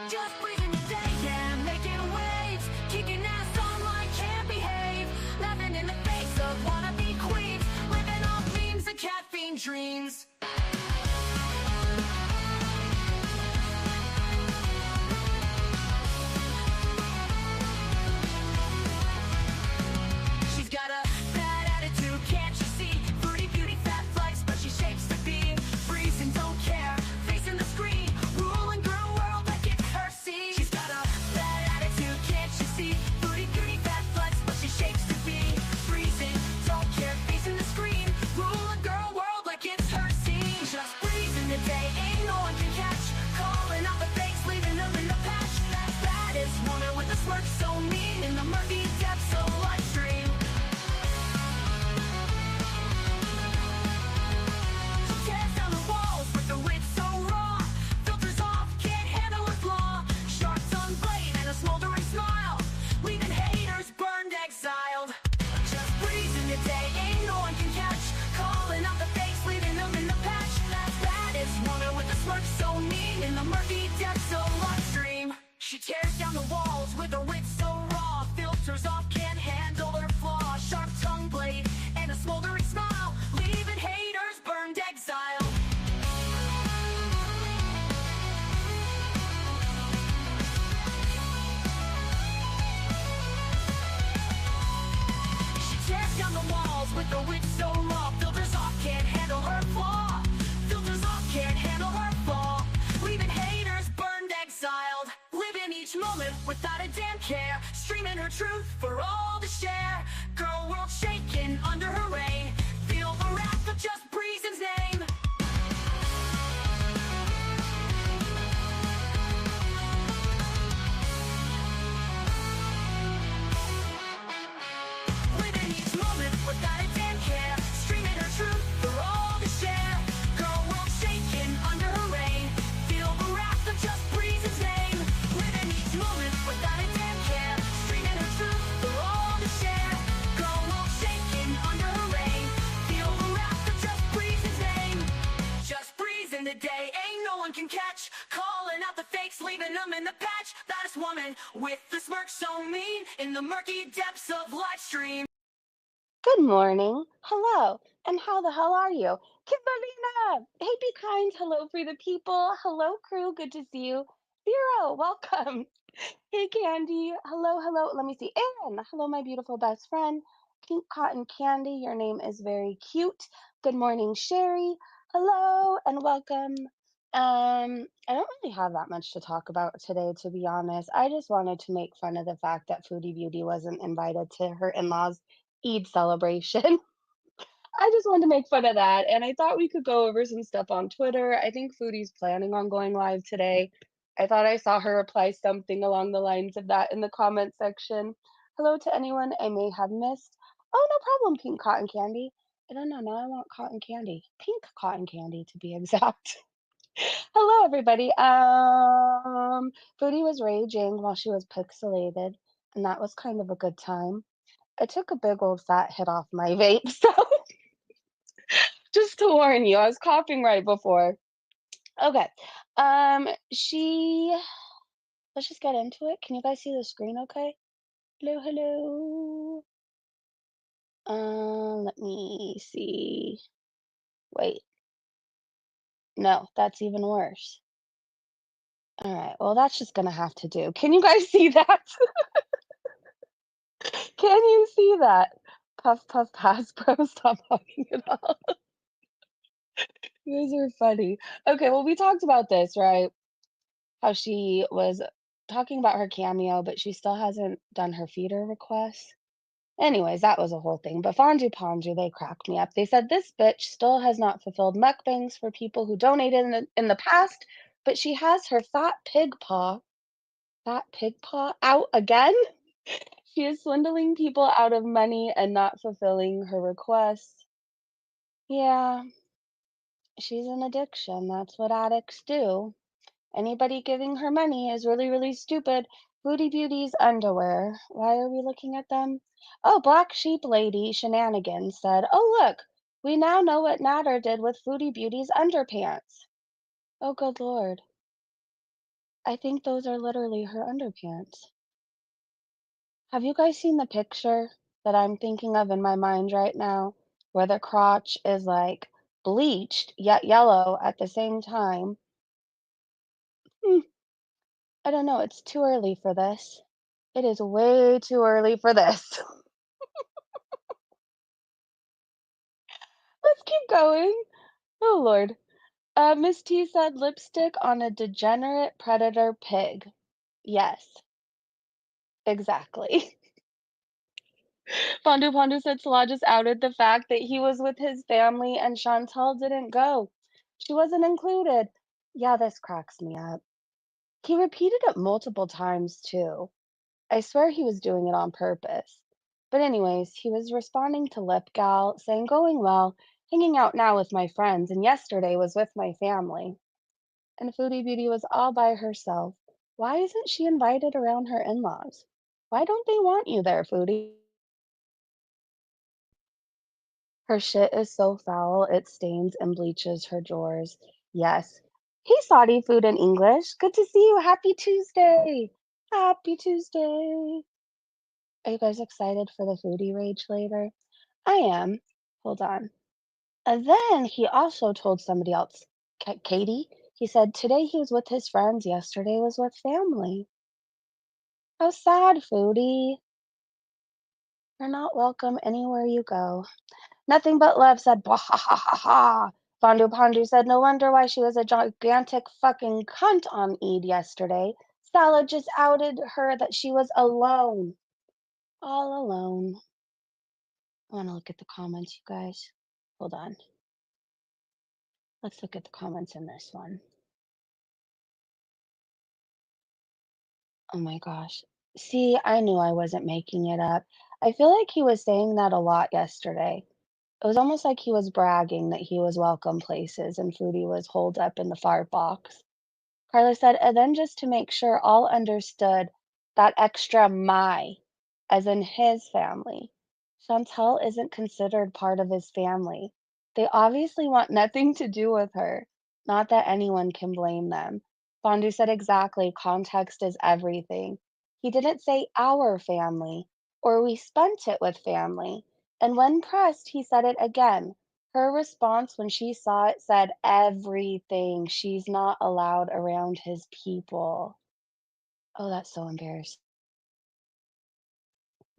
Just breathing the day, yeah, making waves, kicking ass online, can't behave, laughing in the face of wannabe queens, living off memes and caffeine dreams. She's got a bad attitude, can't you see? Foodie beauty, fat flex, but she shapes to be freezing, don't care, facing the screen, ruling girl world like it's her scene. She's got a bad attitude, can't you see? Foodie beauty, fat flex, but she shapes to be freezing, don't care, facing the screen, ruling girl world like it's her scene. Just breezing the day, ain't no one can catch, calling out the fakes, leaving them in the patch. That's baddest woman with a smirk so mean, in the murky depths of live stream. Tears down the walls with the wit so raw, filters off, can't handle a flaw, sharp tongue blade and a smoldering smile, leaving haters burned, exiled. Just breezing the day, ain't no one can catch, calling out the fakes, leaving them in the patch. That's baddest woman with a smirk so mean, in the murky depths of live stream. She tears down the walls with her wit so raw, filters off, can't handle her flaw, sharp tongue blade and a smoldering smile, leaving haters burned, exiled. She tears down the walls with her wit so raw, filters off, can't handle her flaw, filters off, can't handle her flaw, leaving haters burned, exiled. Living each moment without a damn care, streaming her truth for all to share. Girl world shaking under her reign, feel the wrath of just Breezen's name. Living each moment without a damn care, streaming her truth for all to share. Girl world shaking under her reign, feel the wrath of just Breezen's name. Living each moment without a damn care, streaming her truth for all to share. Girl world shaking under her reign, feel the wrath of just Breezen's name. Just breezing the day, ain't no one can catch, calling out the fakes, leaving them in the patch. Baddest woman with the smirk so mean, in the murky depths of live stream. Good morning. Hello. And how the hell are you? Kimberlina! Hey, be kind. Hello for the people. Hello, crew. Good to see you. Zero, welcome. Hey, Candy. Hello, hello. Let me see. Anne. Hello, my beautiful best friend. Pink Cotton Candy. Your name is very cute. Good morning, Sherry. Hello and welcome. I don't really have that much to talk about today, to be honest. I just wanted to make fun of the fact that Foodie Beauty wasn't invited to her in-laws' Eid celebration. I just wanted to make fun of that, and I thought we could go over some stuff on Twitter. I think Foodie's planning on going live today. I thought I saw her reply something along the lines of that in the comment section. Hello to anyone I may have missed. Oh, no problem, Pink Cotton Candy. I don't know, now I want cotton candy. Pink cotton candy, to be exact. Hello, everybody. Foodie was raging while she was pixelated, and that was kind of a good time. I took a big old fat hit off my vape, so just to warn you, I was coughing right before. Okay. She let's just get into it. Can you guys see the screen okay? Hello, hello. Let me see. Wait. No, that's even worse. All right. Well, that's just gonna have to do. Can you guys see that? Can you see that? Puff, puff, pass, bro. Stop hugging it all. You guys are funny. Okay, well, we talked about this, right? How she was talking about her cameo, but she still hasn't done her feeder request. Anyways, that was a whole thing. But Fondue Pondue, they cracked me up. They said this bitch still has not fulfilled mukbangs for people who donated in the past, but she has her fat pig paw out again. She is swindling people out of money and not fulfilling her requests. Yeah, she's an addiction. That's what addicts do. Anybody giving her money is really, really stupid. Booty Beauty's underwear. Why are we looking at them? Oh, Black Sheep Lady Shenanigans said, oh, look, we now know what Natter did with Foodie Beauty's underpants. Oh, good lord. I think those are literally her underpants. Have you guys seen the picture that I'm thinking of in my mind right now, where the crotch is like bleached yet yellow at the same time? Hmm, I don't know. It's too early for this. It is way too early for this. Let's keep going. Oh, Lord. Miss T said lipstick on a degenerate predator pig. Yes, exactly. Pondu Pondu said Salah just outed the fact that he was with his family and Chantal didn't go. She wasn't included. Yeah, this cracks me up. He repeated it multiple times too. I swear he was doing it on purpose. But anyways, he was responding to Lip Gal, saying going well, hanging out now with my friends, and yesterday was with my family. And Foodie Beauty was all by herself. Why isn't she invited around her in-laws? Why don't they want you there, Foodie? Her shit is so foul, it stains and bleaches her drawers. Yes. Hey, Saudi Food in English. Good to see you. Happy Tuesday. Happy Tuesday. Are you guys excited for the foodie rage later? I am. Hold on. And then he also told somebody else, Katie, he said today he was with his friends, yesterday was with family. How sad, foodie. You're not welcome anywhere you go. Nothing but love said, "Blah, ha, ha, ha, ha." Bondu Pondu said, no wonder why she was a gigantic fucking cunt on Eid yesterday. Salah just outed her that she was alone. All alone. I want to look at the comments, you guys. Hold on. Let's look at the comments in this one. Oh my gosh. See, I knew I wasn't making it up. I feel like he was saying that a lot yesterday. It was almost like he was bragging that he was welcome places and Foodie was holed up in the fart box. Carla said, and then just to make sure all understood that extra my, as in his family. Chantal isn't considered part of his family. They obviously want nothing to do with her. Not that anyone can blame them. Fondu said exactly, context is everything. He didn't say our family, or we spent it with family. And when pressed, he said it again. Her response when she saw it said everything. She's not allowed around his people. Oh, that's so embarrassing.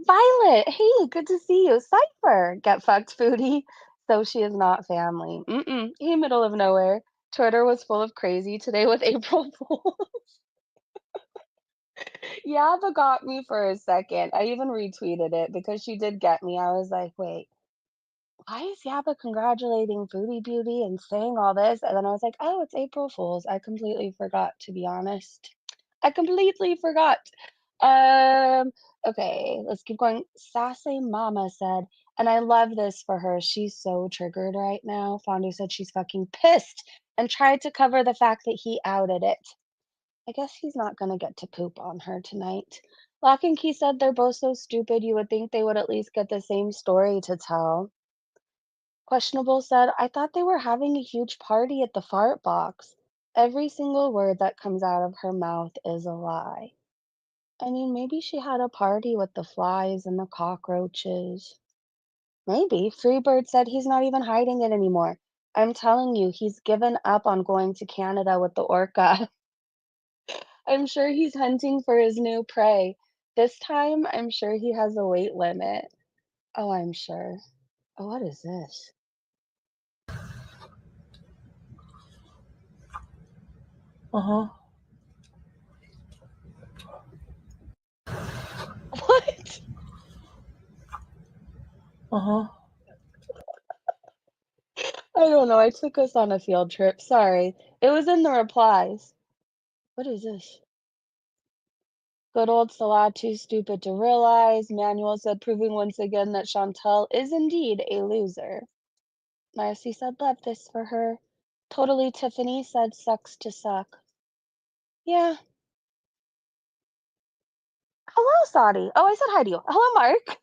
Violet, hey, good to see you. Cypher, get fucked, foodie. So she is not family. Mm-mm. Hey, middle of nowhere. Twitter was full of crazy today with April Fool. Yaba got me for a second. I even retweeted it because she did get me. I was like, wait, why is Yaba congratulating Foodie Beauty and saying all this? And then I was like, oh, it's April Fool's. I completely forgot, to be honest. I completely forgot. Um, okay, let's keep going. Sassy Mama said, and I love this for her. She's so triggered right now. Fondu said she's fucking pissed and tried to cover the fact that he outed it. I guess he's not gonna get to poop on her tonight. Lock and Key said they're both so stupid you would think they would at least get the same story to tell. Questionable said, I thought they were having a huge party at the fart box. Every single word that comes out of her mouth is a lie. I mean, maybe she had a party with the flies and the cockroaches. Maybe. Freebird said he's not even hiding it anymore. I'm telling you, he's given up on going to Canada with the orca. I'm sure he's hunting for his new prey. This time, I'm sure he has a weight limit. Oh, I'm sure. Oh, what is this? Uh-huh. What? Uh-huh. I don't know. I took us on a field trip. Sorry. It was in the replies. What is this? Good old Salah, too stupid to realize. Manuel said, proving once again that Chantal is indeed a loser. Marcy said, love this for her. Totally Tiffany said, sucks to suck. Yeah. Hello, Saudi. Oh, I said hi to you. Hello, Mark.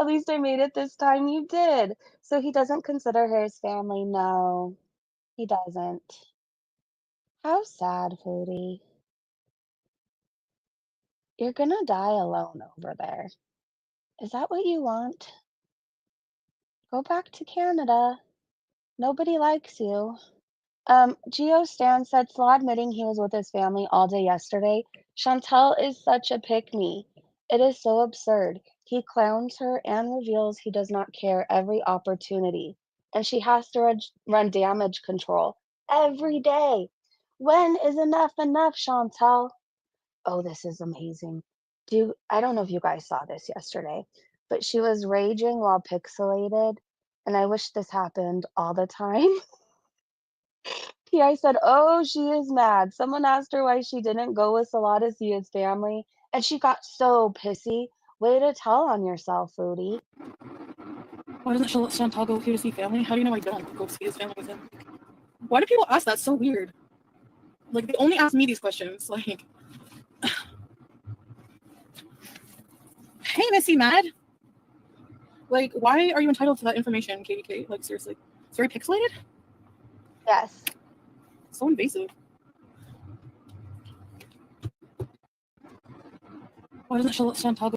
At least I made it this time. You did. So he doesn't consider her his family. No, he doesn't. How sad, Foodie. You're gonna die alone over there. Is that what you want? Go back to Canada. Nobody likes you. Geo Stan said, "Slaw admitting he was with his family all day yesterday. Chantel is such a pick-me. It is so absurd. He clowns her and reveals he does not care every opportunity. And she has to run damage control every day. When is enough, Chantel?" Oh, this is amazing. I don't know if you guys saw this yesterday, but she was raging while pixelated, and I wish this happened all the time. PI said, "Oh, she is mad. Someone asked her why she didn't go with Salah to see his family, and she got so pissy. Way to tell on yourself, Foodie." Why doesn't Chantal go here to see family? How do you know I don't go see his family with him? Why do people ask that? So weird. Like, they only ask me these questions. Like, hey, Missy Mad. Like, why are you entitled to that information, KDK? Like, seriously. It's very pixelated? Yes. So invasive. Why doesn't Chantal go?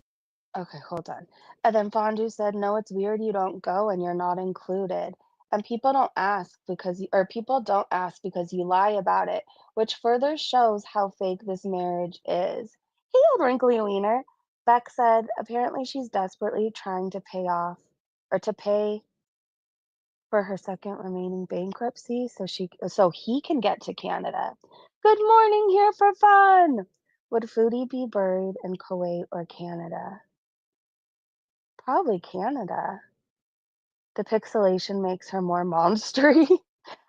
Okay, hold on. And then Fondue said, "No, it's weird you don't go and you're not included. And people don't ask because you lie about it, which further shows how fake this marriage is." Hey, old wrinkly wiener. Beck said, "Apparently she's desperately trying to pay for her second remaining bankruptcy so he can get to Canada. Good morning, here for fun. Would Foodie be buried in Kuwait or Canada?" Probably Canada. The pixelation makes her more monstery.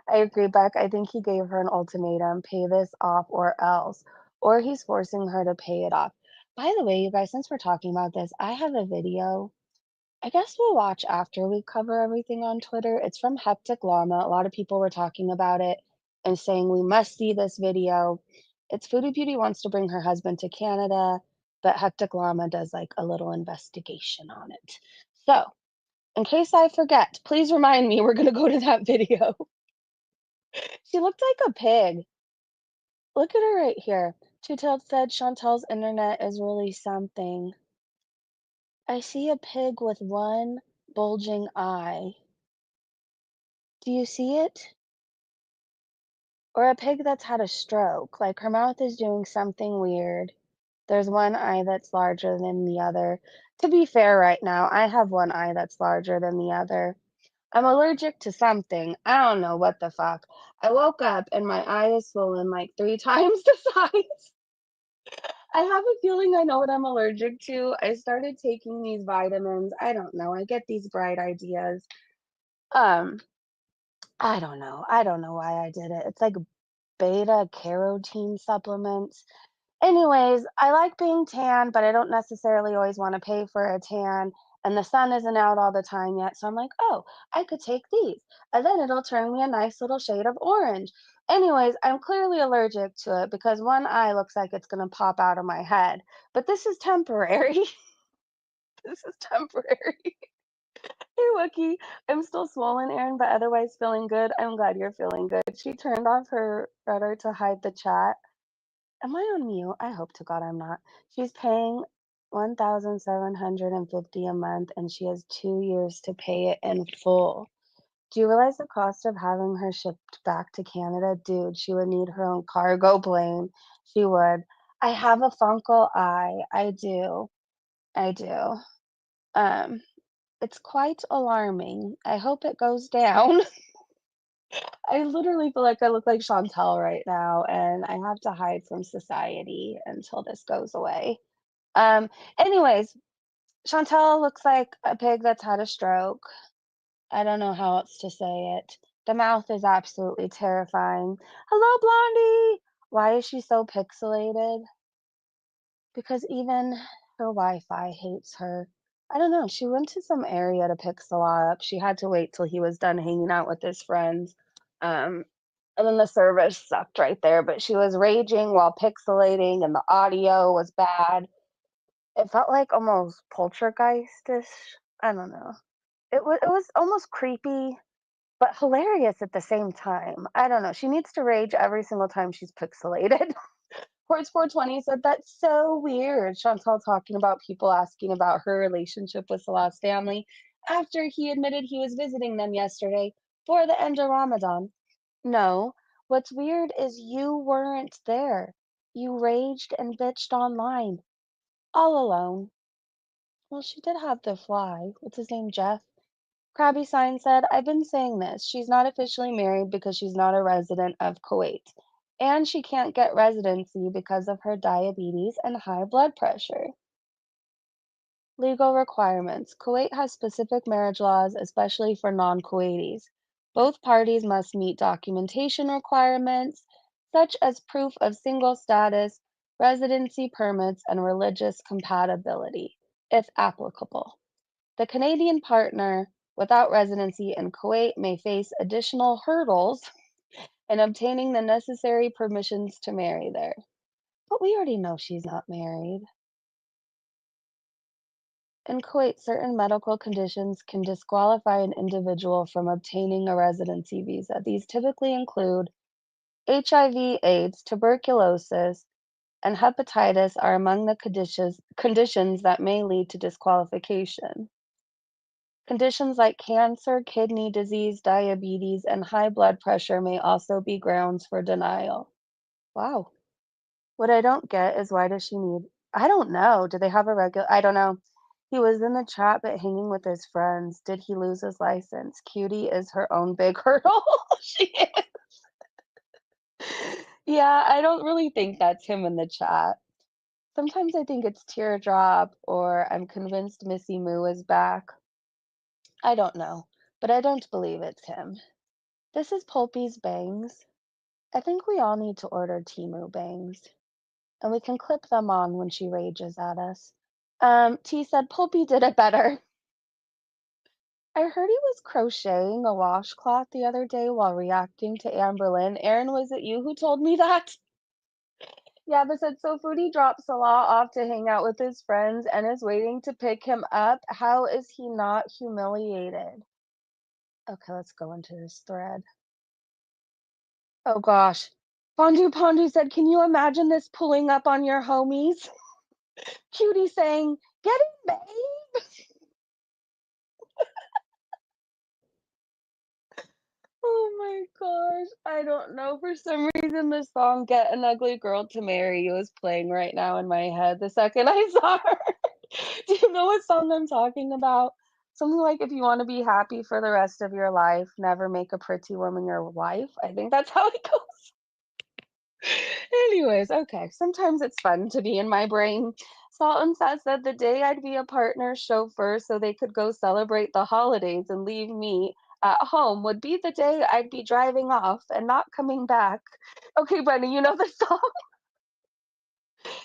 I agree, Beck. I think he gave her an ultimatum: pay this off or else. Or he's forcing her to pay it off. By the way, you guys, since we're talking about this, I have a video. I guess we'll watch after we cover everything on Twitter. It's from Hectic Llama. A lot of people were talking about it and saying we must see this video. It's Foodie Beauty wants to bring her husband to Canada, but Hectic Llama does like a little investigation on it. So, in case I forget, please remind me we're gonna go to that video. She looked like a pig. Look at her right here. Two-Tailed said Chantel's internet is really something. I see a pig with one bulging eye. Do you see it? Or a pig that's had a stroke, like her mouth is doing something weird. There's one eye that's larger than the other. To be fair, right now, I have one eye that's larger than the other. I'm allergic to something. I don't know what the fuck. I woke up and my eye is swollen like 3 times the size. I have a feeling I know what I'm allergic to. I started taking these vitamins. I don't know. I get these bright ideas. Um, I don't know. I don't know why I did it. It's like beta carotene supplements. Anyways, I like being tan, but I don't necessarily always want to pay for a tan. And the sun isn't out all the time yet. So I'm like, oh, I could take these. And then it'll turn me a nice little shade of orange. Anyways, I'm clearly allergic to it because one eye looks like it's going to pop out of my head. But this is temporary. This is temporary. Hey, Wookie. I'm still swollen, Aaron, but otherwise feeling good. I'm glad you're feeling good. She turned off her rudder to hide the chat. Am I on mute? I hope to God I'm not. She's paying 1,750 a month and she has 2 years to pay it in full. Do you realize the cost of having her shipped back to Canada? Dude, she would need her own cargo plane. She would. I have a Funko eye. I do. I do. Um, it's quite alarming. I hope it goes down. I literally feel like I look like Chantel right now, and I have to hide from society until this goes away. Um, anyways, Chantel looks like a pig that's had a stroke. I don't know how else to say it. The mouth is absolutely terrifying. Hello, Blondie! Why is she so pixelated? Because even her Wi-Fi hates her. I don't know. She went to some area to pick Salah up. She had to wait till he was done hanging out with his friends. Um, and then the service sucked right there. But she was raging while pixelating, and the audio was bad. It felt like almost poltergeistish. I don't know. It was almost creepy, but hilarious at the same time. I don't know. She needs to rage every single time she's pixelated. Quartz 420 said, "That's so weird." Chantal talking about people asking about her relationship with Salah's family after he admitted he was visiting them yesterday for the end of Ramadan. No, what's weird is you weren't there. You raged and bitched online, all alone. Well, she did have the fly. What's his name, Jeff? Krabby Sign said, "I've been saying this. She's not officially married because she's not a resident of Kuwait. And she can't get residency because of her diabetes and high blood pressure." Legal requirements. Kuwait has specific marriage laws, especially for non-Kuwaitis. Both parties must meet documentation requirements, such as proof of single status, residency permits, and religious compatibility, if applicable. The Canadian partner without residency in Kuwait may face additional hurdles in obtaining the necessary permissions to marry there. But we already know she's not married. In Kuwait, certain medical conditions can disqualify an individual from obtaining a residency visa. These typically include HIV, AIDS, tuberculosis, and hepatitis are among the conditions that may lead to disqualification. Conditions like cancer, kidney disease, diabetes, and high blood pressure may also be grounds for denial. Wow. What I don't get is why does she need I don't know. Do they have a regular I don't know. He was in the chat but hanging with his friends. Did he lose his license? Cutie is her own big hurdle. She is. Yeah, I don't really think that's him in the chat. Sometimes I think it's Teardrop or I'm convinced Missy Moo is back. I don't know, but I don't believe it's him. This is Pulpy's bangs. I think we all need to order Timu bangs, and we can clip them on when she rages at us. T said Pulpy did it better. I heard he was crocheting a washcloth the other day while reacting to Amberlynn. Aaron, was it you who told me that? Yeah, but said so Foodie dropped Salah off to hang out with his friends and is waiting to pick him up. How is he not humiliated? Okay, let's go into this thread. Oh gosh. Pondu said, "Can you imagine this pulling up on your homies?" Cutie saying, "Get him, babe." Oh my gosh. I don't know. For some reason, the song Get an Ugly Girl to Marry You is playing right now in my head the second I saw her. Do you know what song I'm talking about? Something like, if you want to be happy for the rest of your life, never make a pretty woman your wife. I think that's how it goes. Anyways, okay. Sometimes it's fun to be in my brain. Salt and Sat said the day I'd be a partner chauffeur so they could go celebrate the holidays and leave me at home would be the day I'd be driving off and not coming back. Okay, Brendan, you know the song?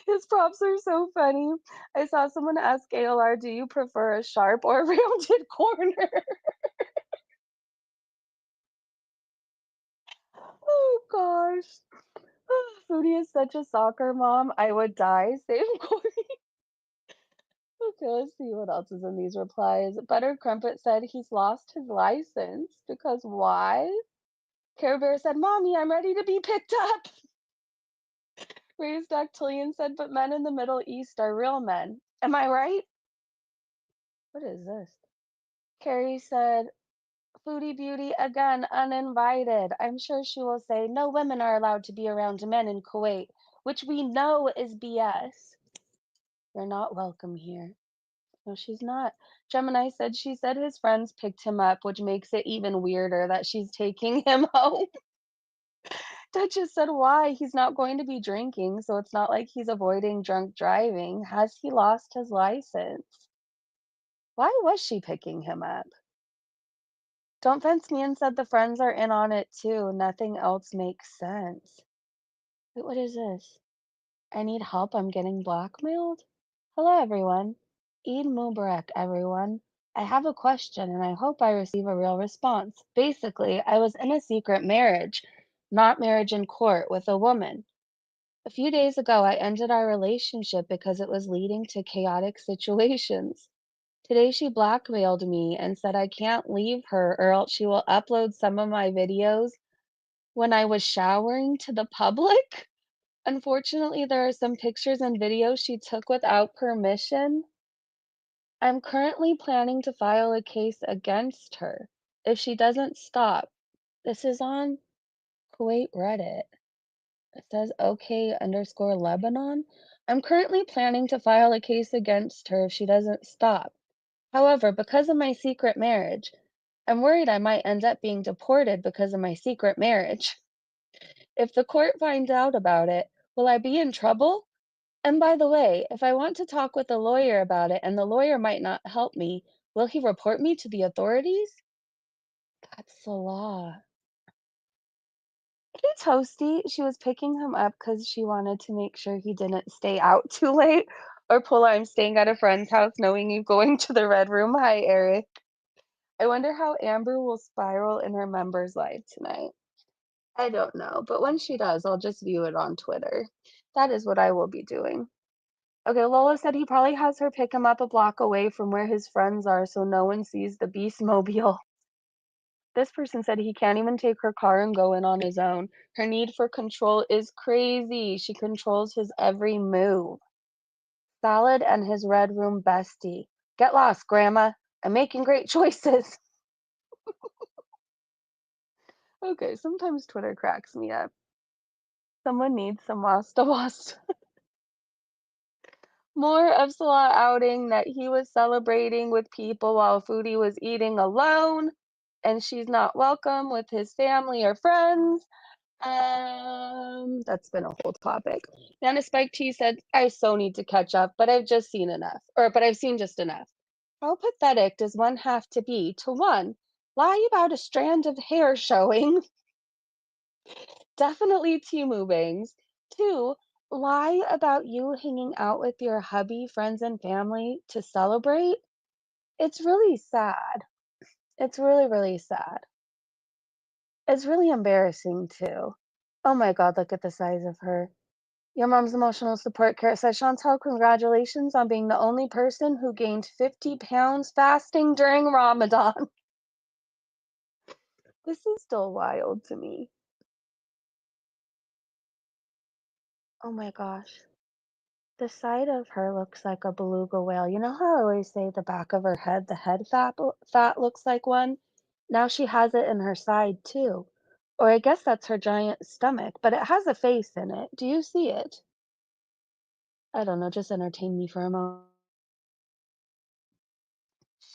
His props are so funny. I saw someone ask ALR, "Do you prefer a sharp or rounded corner?" Oh gosh. Foodie is such a soccer mom. I would die. Same Corey. Okay, let's see what else is in these replies. Butter Crumpet said he's lost his license because why? Care Bear said, "Mommy, I'm ready to be picked up." Raised Dactylian said, "But men in the Middle East are real men." Am I right? What is this? Carrie said, "Foodie Beauty again, uninvited. I'm sure she will say no women are allowed to be around men in Kuwait, which we know is BS. You're not welcome here." No, she's not. Gemini said she said his friends picked him up, which makes it even weirder that she's taking him home. Duchess said, "Why? He's not going to be drinking, so it's not like he's avoiding drunk driving. Has he lost his license?" Why was she picking him up? Don't Fence Me In said the friends are in on it too. Nothing else makes sense. Wait, what is this? I need help. I'm getting blackmailed. Hello, everyone. Eid Mubarak, everyone. I have a question and I hope I receive a real response. Basically, I was in a secret marriage, not marriage in court, with a woman. A few days ago, I ended our relationship because it was leading to chaotic situations. Today, she blackmailed me and said I can't leave her or else she will upload some of my videos when I was showering to the public. Unfortunately, there are some pictures and videos she took without permission. I'm currently planning to file a case against her if she doesn't stop. This is on Kuwait Reddit. It says OK_Lebanon. I'm currently planning to file a case against her if she doesn't stop. However, because of my secret marriage, I'm worried I might end up being deported because of my secret marriage. If the court finds out about it, will I be in trouble? And by the way, if I want to talk with a lawyer about it and the lawyer might not help me, will he report me to the authorities? That's the law. Hey, Toasty, she was picking him up because she wanted to make sure he didn't stay out too late. Or Paula, I'm staying at a friend's house knowing you going to the red room. Hi, Eric. I wonder how Amber will spiral in her members live tonight. I don't know, but when she does, I'll just view it on Twitter. That is what I will be doing. Okay, Lola said he probably has her pick him up a block away from where his friends are so no one sees the beast mobile. This person said he can't even take her car and go in on his own. Her need for control is crazy. She controls his every move. Salad and his red room bestie. Get lost, Grandma. I'm making great choices. Okay, sometimes Twitter cracks me up. Someone needs some wasta wasta. More of Salah outing that he was celebrating with people while Foodie was eating alone, and she's not welcome with his family or friends. That's been a whole topic. Nana Spike T said, I so need to catch up, but I've just seen enough. But I've seen just enough. How pathetic does one have to be to one, lie about a strand of hair showing? Definitely Timu bangs. Two, lie about you hanging out with your hubby, friends, and family to celebrate. It's really sad. It's really, really sad. It's really embarrassing too. Oh my god, look at the size of her. Your mom's emotional support care says, Chantal, congratulations on being the only person who gained 50 pounds fasting during Ramadan. This is still wild to me. Oh my gosh. The side of her looks like a beluga whale. You know how I always say the back of her head, the head fat looks like one? Now she has it in her side too. Or I guess that's her giant stomach, but it has a face in it. Do you see it? I don't know, just entertain me for a moment.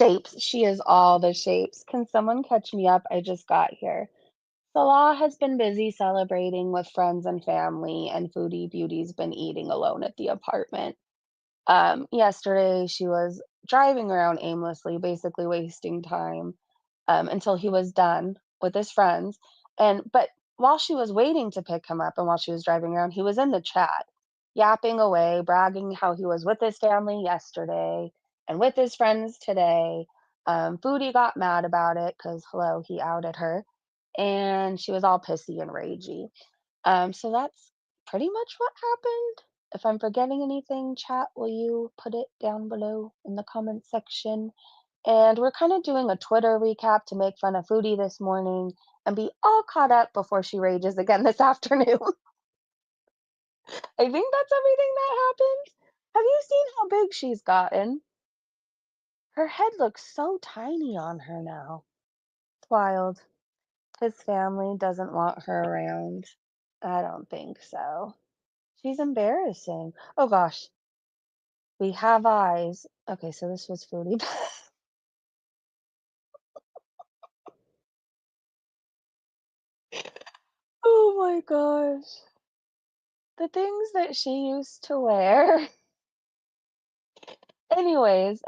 Shapes. She is all the shapes. Can someone catch me up? I just got here. Salah has been busy celebrating with friends and family, and Foodie Beauty's been eating alone at the apartment. Yesterday, she was driving around aimlessly, basically wasting time until he was done with his friends. But while she was waiting to pick him up and while she was driving around, he was in the chat, yapping away, bragging how he was with his family yesterday and with his friends today. Foodie got mad about it because, hello, he outed her, and she was all pissy and ragey. So that's pretty much what happened. If I'm forgetting anything, chat, will you put it down below in the comment section? And we're kind of doing a Twitter recap to make fun of Foodie this morning and be all caught up before she rages again this afternoon. I think that's everything that happened. Have you seen how big she's gotten? Her head looks so tiny on her now. It's wild. His family doesn't want her around. I don't think so. She's embarrassing. Oh gosh. We have eyes. Okay, so this was Foodie. Oh my gosh. The things that she used to wear. Anyways,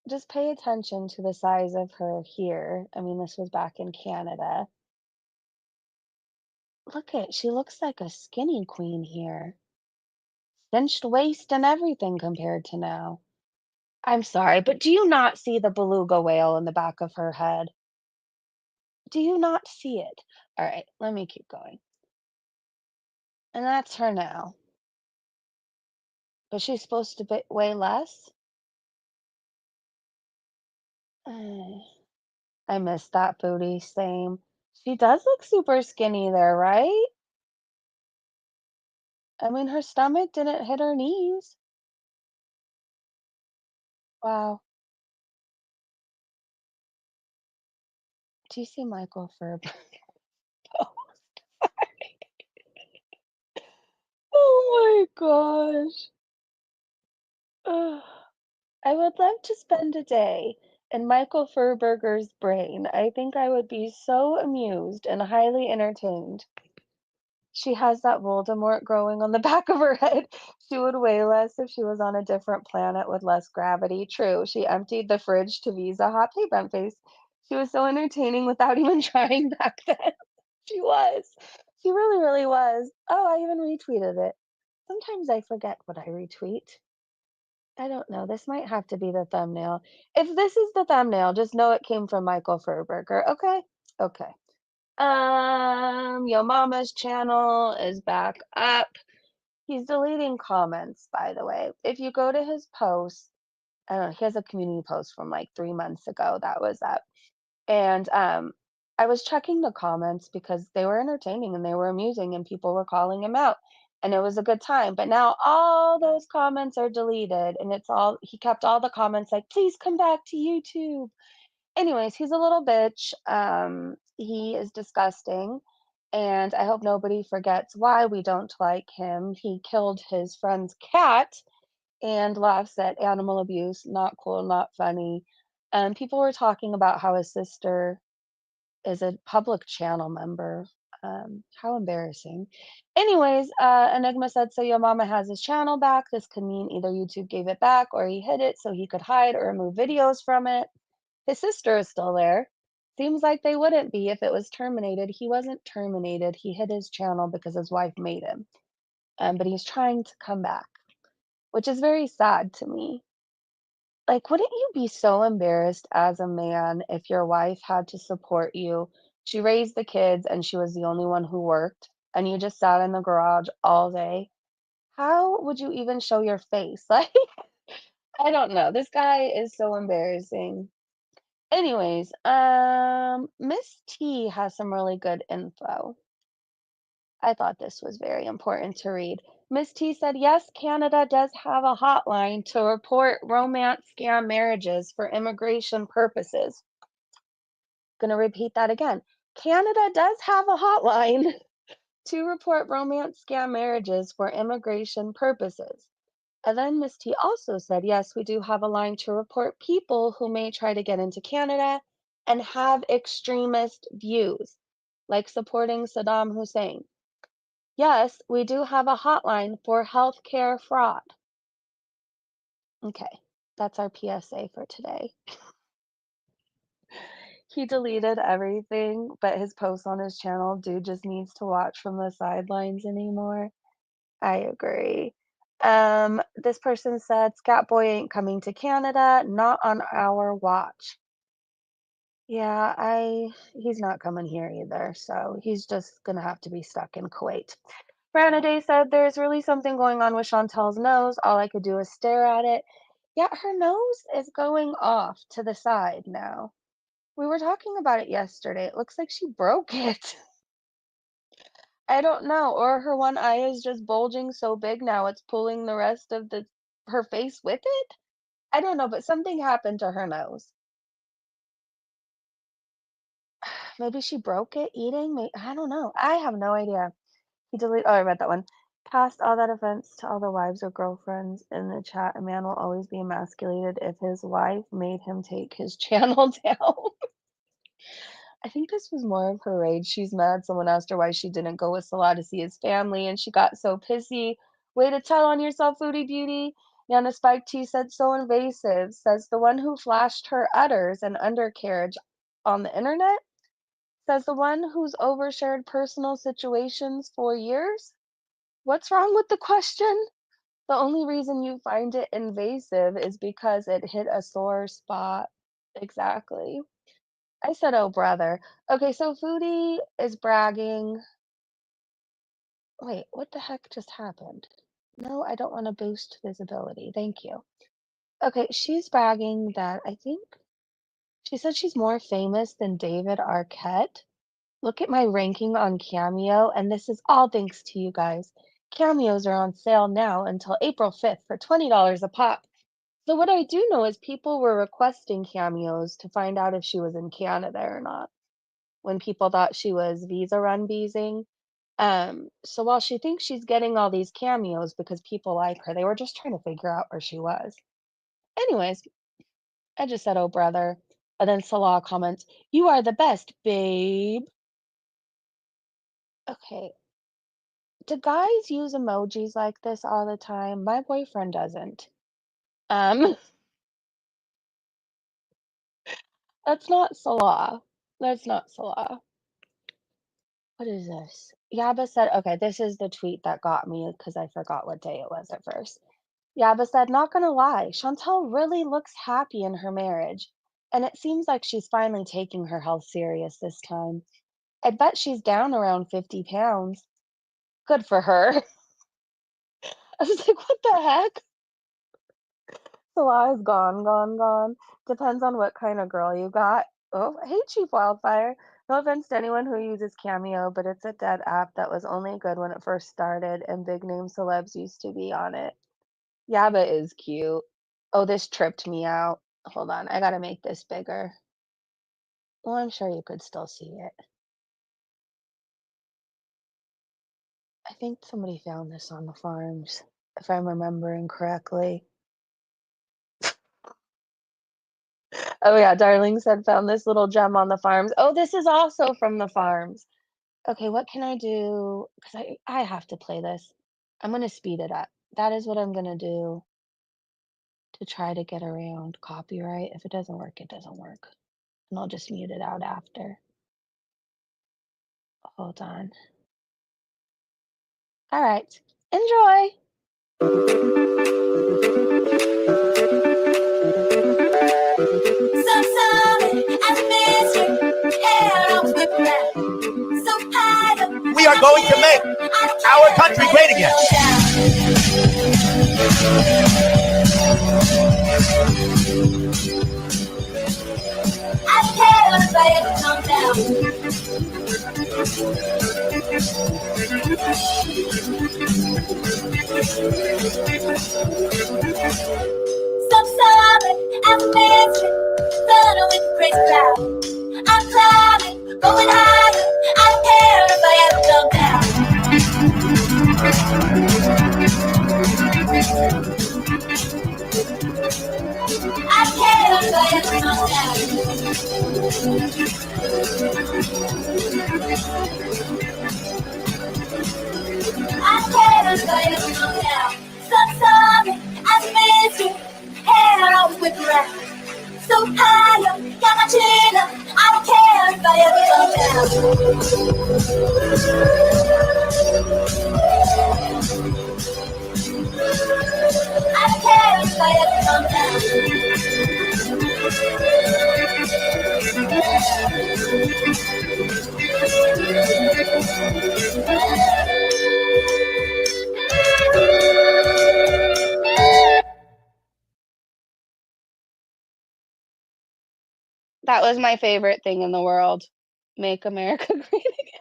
just pay attention to the size of her here. I mean, this was back in Canada. Look at, she looks like a skinny queen here. Cinched waist and everything compared to now. I'm sorry, but do you not see the beluga whale in the back of her head? Do you not see it? All right, let me keep going. And that's her now. But she's supposed to weigh less? I missed that Foodie, same. She does look super skinny there, right? I mean, her stomach didn't hit her knees. Wow. Do you see Michael Ferb post? Oh my gosh. Ugh. I would love to spend a day in Michael Furberger's brain. I think I would be so amused and highly entertained. She has that Voldemort growing on the back of her head. She would weigh less if she was on a different planet with less gravity. True, she emptied the fridge to Visa Hot Hey Brent Face. She was so entertaining without even trying back then. She was. She really, really was. Oh, I even retweeted it. Sometimes I forget what I retweet. I don't know. This might have to be the thumbnail. If this is the thumbnail, just know it came from Michael Furberger. Okay? Okay. Yo Mama's channel is back up. He's deleting comments, by the way. If you go to his post, I don't know, he has a community post from like 3 months ago that was up. And I was checking the comments because they were entertaining and they were amusing and people were calling him out. And it was a good time. But now all those comments are deleted and it's all he kept all the comments like, please come back to YouTube. Anyways, he's a little bitch. He is disgusting. And I hope nobody forgets why we don't like him. He killed his friend's cat and laughs at animal abuse. Not cool, not funny. People were talking about how his sister is a public channel member. How embarrassing. Anyways, Enigma said, so your mama has his channel back. This could mean either YouTube gave it back or he hid it so he could hide or remove videos from it. His sister is still there. Seems like they wouldn't be if it was terminated. He wasn't terminated. He hid his channel because his wife made him. But he's trying to come back, which is very sad to me. Like, wouldn't you be so embarrassed as a man if your wife had to support you? She raised the kids and she was the only one who worked, and you just sat in the garage all day. How would you even show your face? Like, I don't know. This guy is so embarrassing. Anyways, Miss T has some really good info. I thought this was very important to read. Miss T said, yes, Canada does have a hotline to report romance scam marriages for immigration purposes. Gonna repeat that again. Canada does have a hotline to report romance scam marriages for immigration purposes. And then Miss T also said, yes, we do have a line to report people who may try to get into Canada and have extremist views, like supporting Saddam Hussein. Yes, we do have a hotline for healthcare fraud. Okay, that's our PSA for today. He deleted everything, but his posts on his channel. Dude just needs to watch from the sidelines anymore. I agree. This person said, Scat Boy ain't coming to Canada, not on our watch. Yeah, he's not coming here either, so he's just gonna have to be stuck in Kuwait. Branaday said, there's really something going on with Chantel's nose. All I could do is stare at it. Yeah, her nose is going off to the side now. We were talking about it yesterday. It looks like she broke it. I don't know, or her one eye is just bulging so big now it's pulling the rest of her face with it? I don't know, but something happened to her nose. Maybe she broke it eating? I don't know. I have no idea. He deleted. Oh, I read that one. Past all that offense to all the wives or girlfriends in the chat, a man will always be emasculated if his wife made him take his channel down. I think this was more of her rage. She's mad. Someone asked her why she didn't go with Salah to see his family, and she got so pissy. Way to tell on yourself, Foodie Beauty. Nana Spike T said so invasive. Says the one who flashed her udders and undercarriage on the internet. Says the one who's overshared personal situations for years. What's wrong with the question? The only reason you find it invasive is because it hit a sore spot. Exactly. I said, "Oh, brother." Okay, so Foodie is bragging. Wait, what the heck just happened? No, I don't want to boost visibility. Thank you. Okay, she's bragging that I think she said she's more famous than David Arquette. Look at my ranking on Cameo, and this is all thanks to you guys. Cameos are on sale now until April 5th for $20 a pop. So what I do know is people were requesting cameos to find out if she was in Canada or not when people thought she was visa run beezing. So while she thinks she's getting all these cameos because people like her, they were just trying to figure out where she was. Anyways, I just said, "Oh, brother." And then Salah comments, "You are the best, babe." Okay, do guys use emojis like this all the time? My boyfriend doesn't. Um, that's not Salah. That's not Salah. What is this? Yaba said, okay, this is the tweet that got me because I forgot what day it was at first. Yaba said, not gonna lie, Chantal really looks happy in her marriage, and it seems like she's finally taking her health serious this time. I bet she's down around 50 pounds. Good for her. I was like, what the heck? Salah is gone, gone, gone. Depends on what kind of girl you got. Oh, hey, Chief Wildfire. No offense to anyone who uses Cameo, but it's a dead app that was only good when it first started, and big name celebs used to be on it. Yaba is cute. Oh, this tripped me out. Hold on, I gotta make this bigger. Well, I'm sure you could still see it. I think somebody found this on the farms, if I'm remembering correctly. Oh yeah, Darling said found this little gem on the farms. Oh, this is also from the farms. Okay, what can I do? Because I have to play this. I'm gonna speed it up. That is what I'm gonna do to try to get around copyright. If it doesn't work, it doesn't work. And I'll just mute it out after. Hold on. All right. Enjoy. So sorry, I miss you. Hair on whip around. So high up. We are going to make our country great again. I can't if I ever come down. So sorry, I miss you. Thunder with the crazy cloud. I'm climbing, going higher. I don't care if I ever come down. I care if I ever come down. I care if I ever come down. So sorry, I miss you. Hair always whip around. So high up, got my chin up. I don't care if I ever come down. I don't care if I ever come down. That was my favorite thing in the world. Make America Great Again.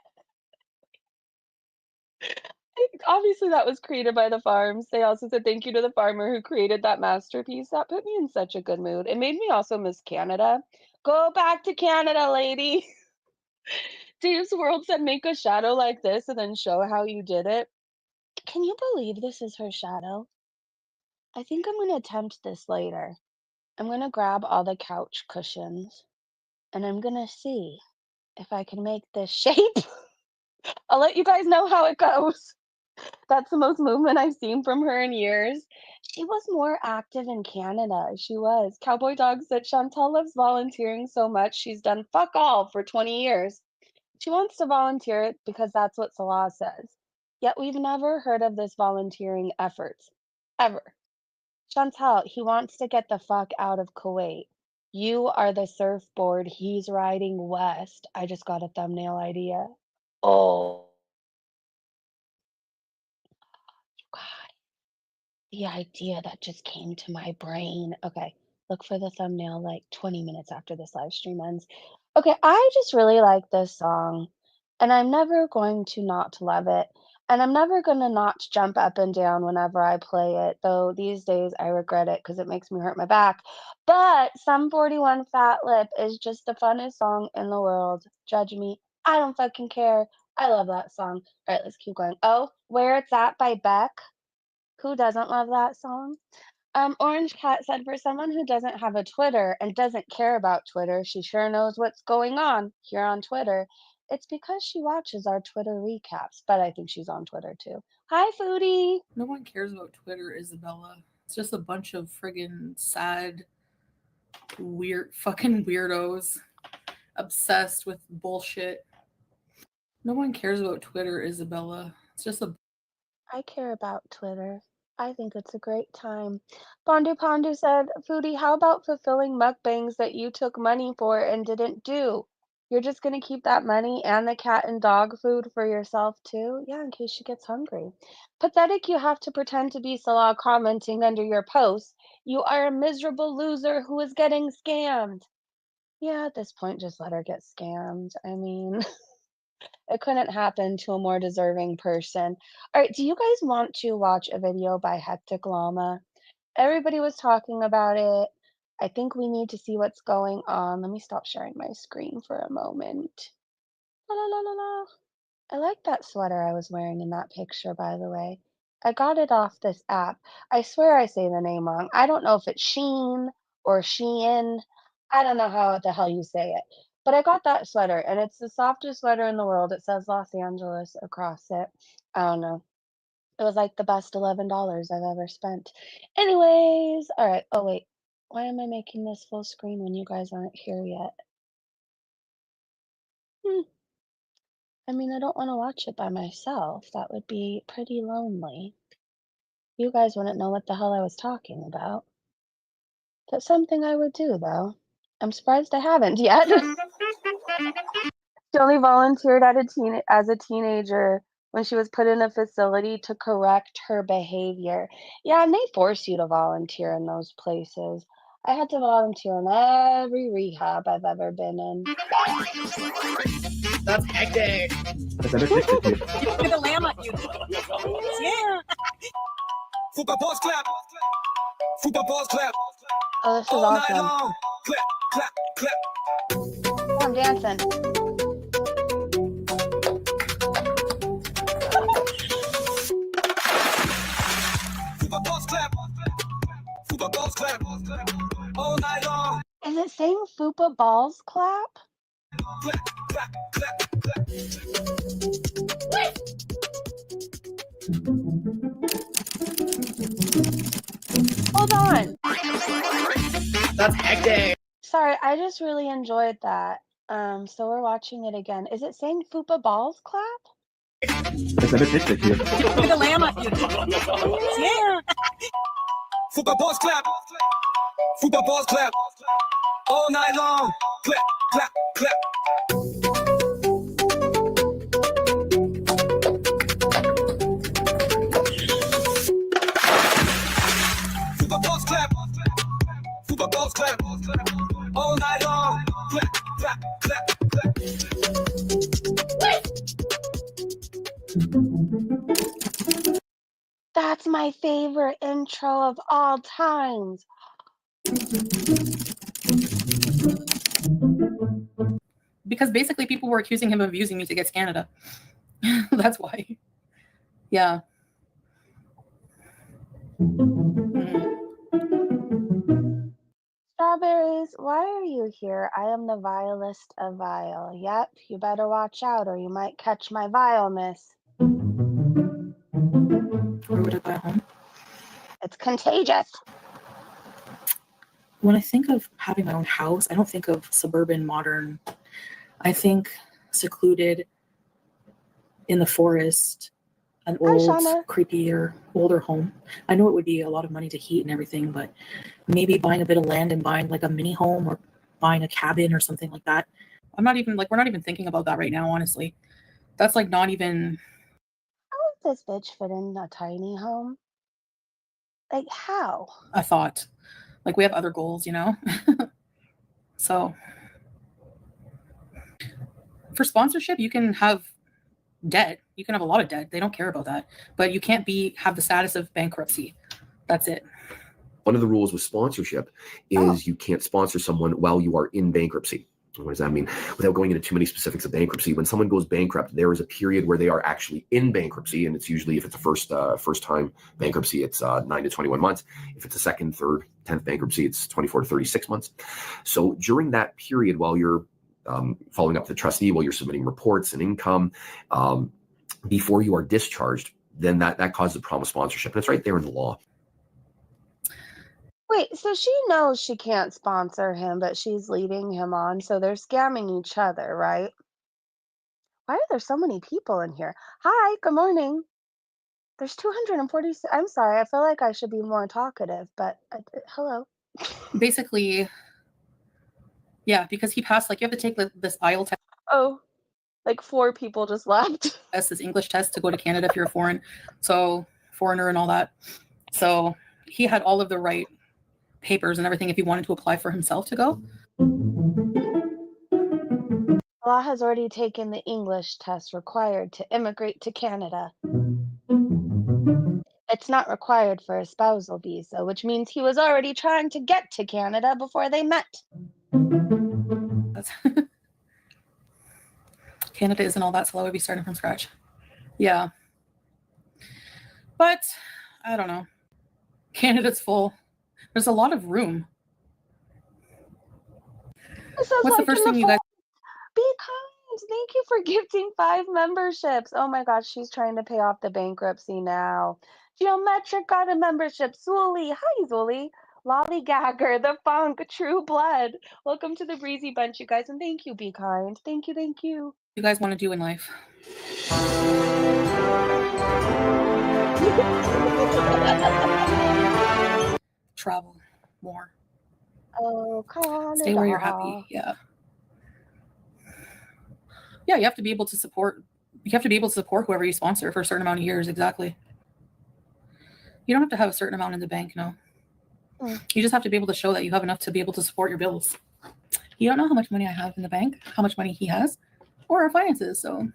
Obviously, that was created by the farms. They also said thank you to the farmer who created that masterpiece. That put me in such a good mood. It made me also miss Canada. Go back to Canada, lady. Dave's World said make a shadow like this and then show how you did it. Can you believe this is her shadow? I think I'm going to attempt this later. I'm going to grab all the couch cushions and I'm going to see if I can make this shape. I'll let you guys know how it goes. That's the most movement I've seen from her in years. She was more active in Canada. She was. Cowboy Dog said Chantal loves volunteering so much she's done fuck all for 20 years. She wants to volunteer because that's what Salah says. Yet we've never heard of this volunteering efforts. Ever. Chantal, he wants to get the fuck out of Kuwait. You are the surfboard he's riding west. I just got a thumbnail idea. Oh, God. The idea that just came to my brain. Okay, look for the thumbnail like 20 minutes after this live stream ends. Okay, I just really like this song, and I'm never going to not love it. And I'm never gonna not jump up and down whenever I play it, though these days I regret it because it makes me hurt my back. But Sum 41 Fat Lip is just the funnest song in the world. Judge me. I don't fucking care. I love that song. All right, let's keep going. Oh, Where It's At by Beck. Who doesn't love that song? Orange Cat said, for someone who doesn't have a Twitter and doesn't care about Twitter, she sure knows what's going on here on Twitter. It's because she watches our Twitter recaps, but I think she's on Twitter too. Hi, Foodie. No one cares about Twitter, Isabella. It's just a bunch of friggin' sad, weird, fucking weirdos obsessed with bullshit. No one cares about Twitter, Isabella. It's just a. I care about Twitter. I think it's a great time. Pondu Pondu said, Foodie, how about fulfilling mukbangs that you took money for and didn't do? You're just going to keep that money and the cat and dog food for yourself too? Yeah, in case she gets hungry. Pathetic you have to pretend to be Salah commenting under your post. You are a miserable loser who is getting scammed. Yeah, at this point, just let her get scammed. I mean, it couldn't happen to a more deserving person. All right, do you guys want to watch a video by Hectic Llama? Everybody was talking about it. I think we need to see what's going on. Let me stop sharing my screen for a moment. La la la la la. I like that sweater I was wearing in that picture, by the way. I got it off this app. I swear I say the name wrong. I don't know if it's Sheen or Shein. I don't know how the hell you say it. But I got that sweater, and it's the softest sweater in the world. It says Los Angeles across it. I don't know. It was like the best $11 I've ever spent. Anyways, all right. Oh, wait. Why am I making this full screen when you guys aren't here yet? I mean, I don't want to watch it by myself. That would be pretty lonely. You guys wouldn't know what the hell I was talking about. That's something I would do, though. I'm surprised I haven't yet. She only volunteered as a teenager when she was put in a facility to correct her behavior. Yeah, and they force you to volunteer in those places. I had to volunteer in every rehab I've ever been in. That's hectic. That's addicted to. Look at the lamb on you. Yeah. Football balls clap. Football balls clap. Oh, this is All night awesome. long. Clap, clap, clap. Oh, I'm dancing. Football balls clap. Football balls clap. All night long. Is it saying Fupa Balls Clap? Clap, clap, clap, clap. Hold on. That's hectic. Sorry, I just really enjoyed that. So we're watching it again. Is it saying Fupa Balls Clap? That's addicted to. Look at the lamb on you. Yeah. Football balls clap. Football balls clap. All night long. Clap, clap, clap. Football balls clap. Football balls clap. All night long. Clap, clap, clap, clap. That's my favorite intro of all times. Because basically people were accusing him of using Music Against Canada. That's why. Yeah. Strawberries, why are you here? I am the vilest of vile. Yep, you better watch out or you might catch my vileness. Where would I buy a home? It's contagious. When I think of having my own house, I don't think of suburban, modern. I think secluded in the forest, an Hi, old, Shauna. creepier, older home. I know it would be a lot of money to heat and everything, but maybe buying a bit of land and buying like a mini home or buying a cabin or something like that. We're not even thinking about that right now, honestly. That's like not even. How does this bitch fit in a tiny home? Like, how? A thought. Like we have other goals, you know? So for sponsorship, you can have debt. You can have a lot of debt. They don't care about that. But you can't have the status of bankruptcy. That's it. One of the rules with sponsorship is you can't sponsor someone while you are in bankruptcy. What does that mean? Without going into too many specifics of bankruptcy, when someone goes bankrupt, there is a period where they are actually in bankruptcy, and it's usually, if it's a first time bankruptcy, it's 9 to 21 months. If it's a second, third, 10th bankruptcy, it's 24 to 36 months. So during that period, while you're following up the trustee, while you're submitting reports and income, before you are discharged, then that causes a problem with sponsorship, and it's right there in the law. Wait, so she knows she can't sponsor him, but she's leading him on, so they're scamming each other, right? Why are there so many people in here? Hi, good morning. There's 246. I'm sorry, I feel like I should be more talkative, but hello. Basically, yeah, because he passed, like, you have to take this IELTS test. Oh, like 4 people just left. This English test to go to Canada if you're a foreigner and all that. So he had all of the right papers and everything if he wanted to apply for himself to go. Salah has already taken the English test required to immigrate to Canada. It's not required for a spousal visa, which means he was already trying to get to Canada before they met. Canada isn't all that slow. I'd be starting from scratch. Yeah. But I don't know. Canada's full. There's a lot of room. What's the first thing you guys... Be kind. Thank you for gifting 5 memberships. Oh my gosh, she's trying to pay off the bankruptcy now. Geometric got a membership. Zuli. Hi, Zuli. Lollygagger, the funk, True Blood. Welcome to the Breezy Bunch, you guys, and thank you, Be Kind. Thank you, thank you. You guys want to do in life? Travel more. Oh, Canada. Stay where you're happy. Yeah. Yeah, you have to be able to support. You have to be able to support whoever you sponsor for a certain amount of years. Exactly. You don't have to have a certain amount in the bank. No. You just have to be able to show that you have enough to be able to support your bills. You don't know how much money I have in the bank, how much money he has, or our finances. So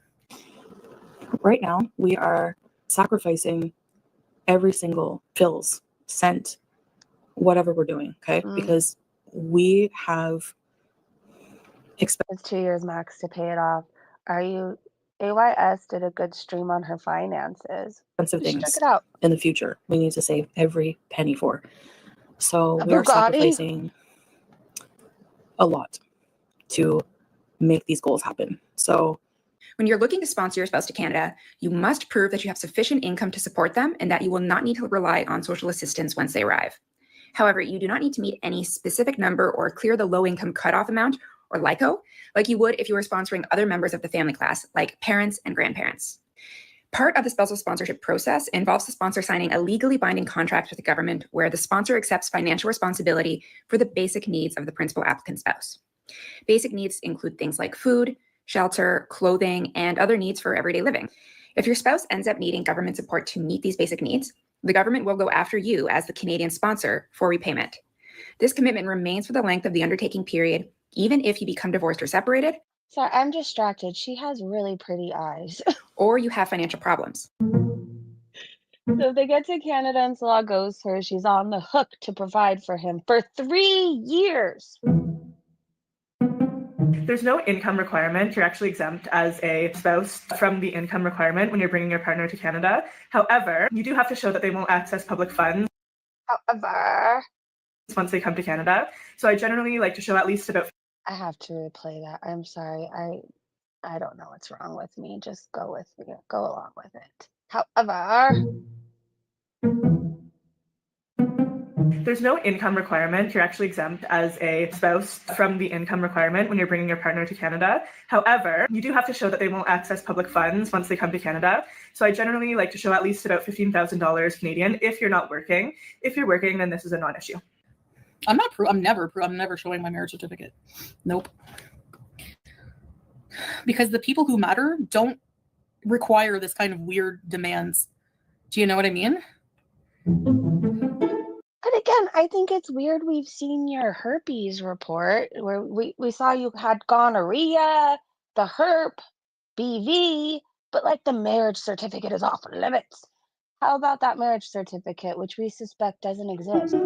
right now we are sacrificing every single pills, cent, whatever we're doing, okay? Because we have It's 2 years max to pay it off. AYS did a good stream on her finances. expensive You should things check it out. in the future we need to save every penny for. So A we are Bugatti. sacrificing a lot to make these goals happen. So when you're looking to sponsor your spouse to Canada, you must prove that you have sufficient income to support them and that you will not need to rely on social assistance once they arrive. However, you do not need to meet any specific number or clear the low income cutoff amount or LICO, like you would if you were sponsoring other members of the family class, like parents and grandparents. Part of the spousal sponsorship process involves the sponsor signing a legally binding contract with the government where the sponsor accepts financial responsibility for the basic needs of the principal applicant spouse. Basic needs include things like food, shelter, clothing, and other needs for everyday living. If your spouse ends up needing government support to meet these basic needs, the government will go after you as the Canadian sponsor for repayment. This commitment remains for the length of the undertaking period, even if you become divorced or separated. Sorry, I'm distracted. She has really pretty eyes. Or you have financial problems. So if they get to Canada and Salah goes her, she's on the hook to provide for him for 3 years. There's no income requirement. You're actually exempt as a spouse from the income requirement when you're bringing your partner to Canada. However, you do have to show that they won't access public funds. However, once they come to Canada. So I generally like to show at least about... I have to replay that. I'm sorry. I don't know what's wrong with me. Just go with me. Go along with it. However, there's no income requirement. You're actually exempt as a spouse from the income requirement when you're bringing your partner to Canada. However, you do have to show that they won't access public funds once they come to Canada. So I generally like to show at least about $15,000 Canadian if you're not working. If you're working, then this is a non-issue. I'm never showing my marriage certificate. Nope. Because the people who matter don't require this kind of weird demands. Do you know what I mean? but again, I think it's weird. We've seen your herpes report where we saw you had gonorrhea, the herp, BV, But like the marriage certificate is off limits. How about that marriage certificate, which we suspect doesn't exist?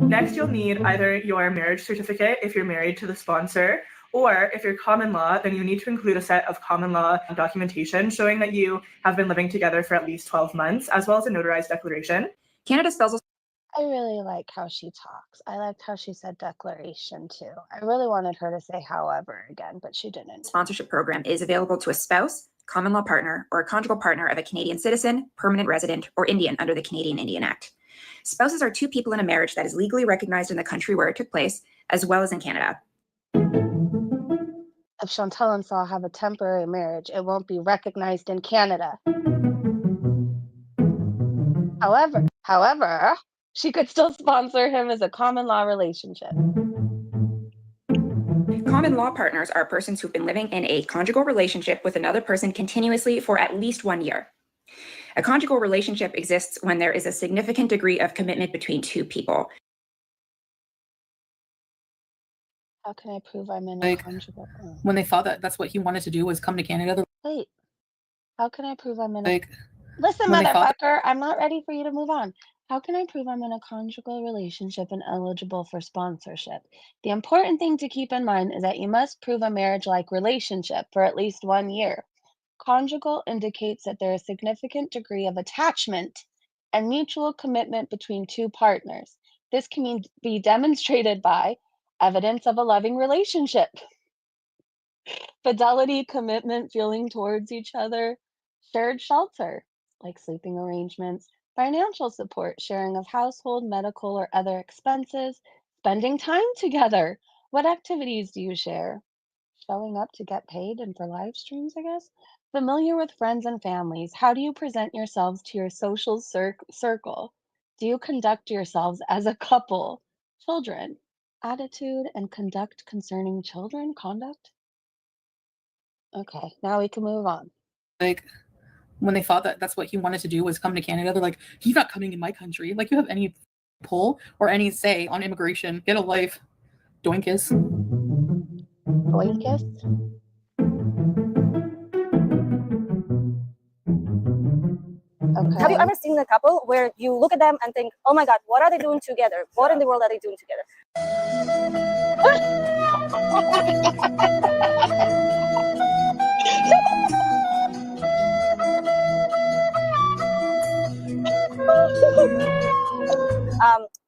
Next, you'll need either your marriage certificate if you're married to the sponsor, or if you're common law, then you need to include a set of common law documentation showing that you have been living together for at least 12 months, as well as a notarized declaration. Canada spells I really like how she talks. I liked how she said declaration too. I really wanted her to say however again, but she didn't. sponsorship program is available to a spouse, common law partner, or a conjugal partner of a Canadian citizen, permanent resident, or Indian under the Canadian Indian Act. Spouses are two people in a marriage that is legally recognized in the country where it took place, as well as in Canada. If Chantal and Salah have a temporary marriage, it won't be recognized in Canada. However, she could still sponsor him as a common law relationship. Common law partners are persons who've been living in a conjugal relationship with another person continuously for at least 1 year. A conjugal relationship exists when there is a significant degree of commitment between two people. How can I prove I'm in a Like, conjugal? Oh. when they thought that that's what he wanted to do was come to Canada, Wait, how can I prove I'm in like, a... Listen, when they thought motherfucker, I'm not ready for you to move on. How can I prove I'm in a conjugal relationship and eligible for sponsorship? The important thing to keep in mind is that you must prove a marriage-like relationship for at least 1 year. Conjugal indicates that there is a significant degree of attachment and mutual commitment between two partners. This can be demonstrated by evidence of a loving relationship, fidelity, commitment, feeling towards each other, shared shelter, like sleeping arrangements, financial support, sharing of household, medical, or other expenses, spending time together. What activities do you share? Showing up to get paid and for live streams, I guess. Familiar with friends and families. How do you present yourselves to your social circle? Do you conduct yourselves as a couple? Children. Attitude and conduct concerning children. Conduct. Okay, now we can move on. like when they thought that that's what he wanted to do was come to Canada, they're like, he's not coming in my country. Like, you have any pull or any say on immigration? Get a life, doinkus. Doinkus? Okay. Have you ever seen a couple where you look at them and think, oh my God, what are they doing together? What in the world are they doing together?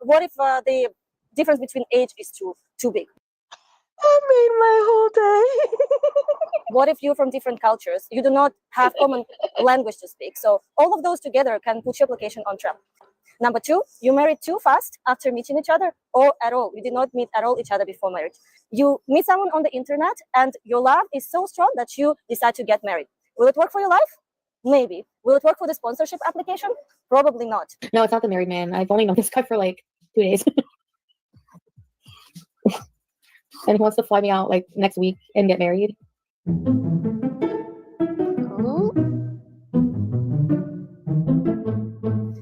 What if the difference between age is too big? I made my whole day. What if you're from different cultures? You do not have common language to speak. So all of those together can put your application on track. Number two, you married too fast after meeting each other, or at all. You did not meet at all each other before marriage. You meet someone on the internet and your love is so strong that you decide to get married. Will it work for your life? Maybe. Will it work for the sponsorship application? Probably not. No, it's not the married man. I've only known this guy for like 2 days. And he wants to fly me out like next week and get married.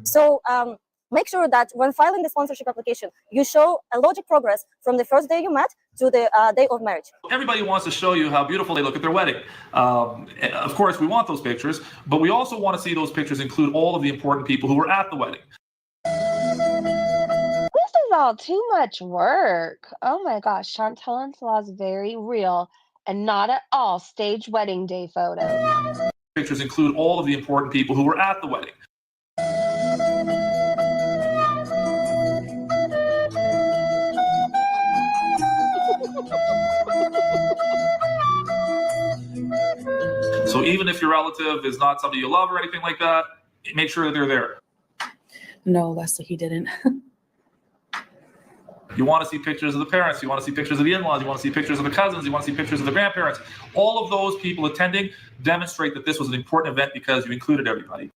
So make sure that when filing the sponsorship application, you show a logic progress from the first day you met to the day of marriage. Everybody wants to show you how beautiful they look at their wedding. Of course, we want those pictures, but we also want to see those pictures include all of the important people who were at the wedding. This is all too much work. Oh my gosh, Chantal and Salah's very real and not at all staged wedding day photos. Pictures include all of the important people who were at the wedding. So even if your relative is not somebody you love or anything like that, make sure that they're there. No, Leslie, he didn't. You want to see pictures of the parents. You want to see pictures of the in-laws. You want to see pictures of the cousins. You want to see pictures of the grandparents. All of those people attending demonstrate that this was an important event because you included everybody.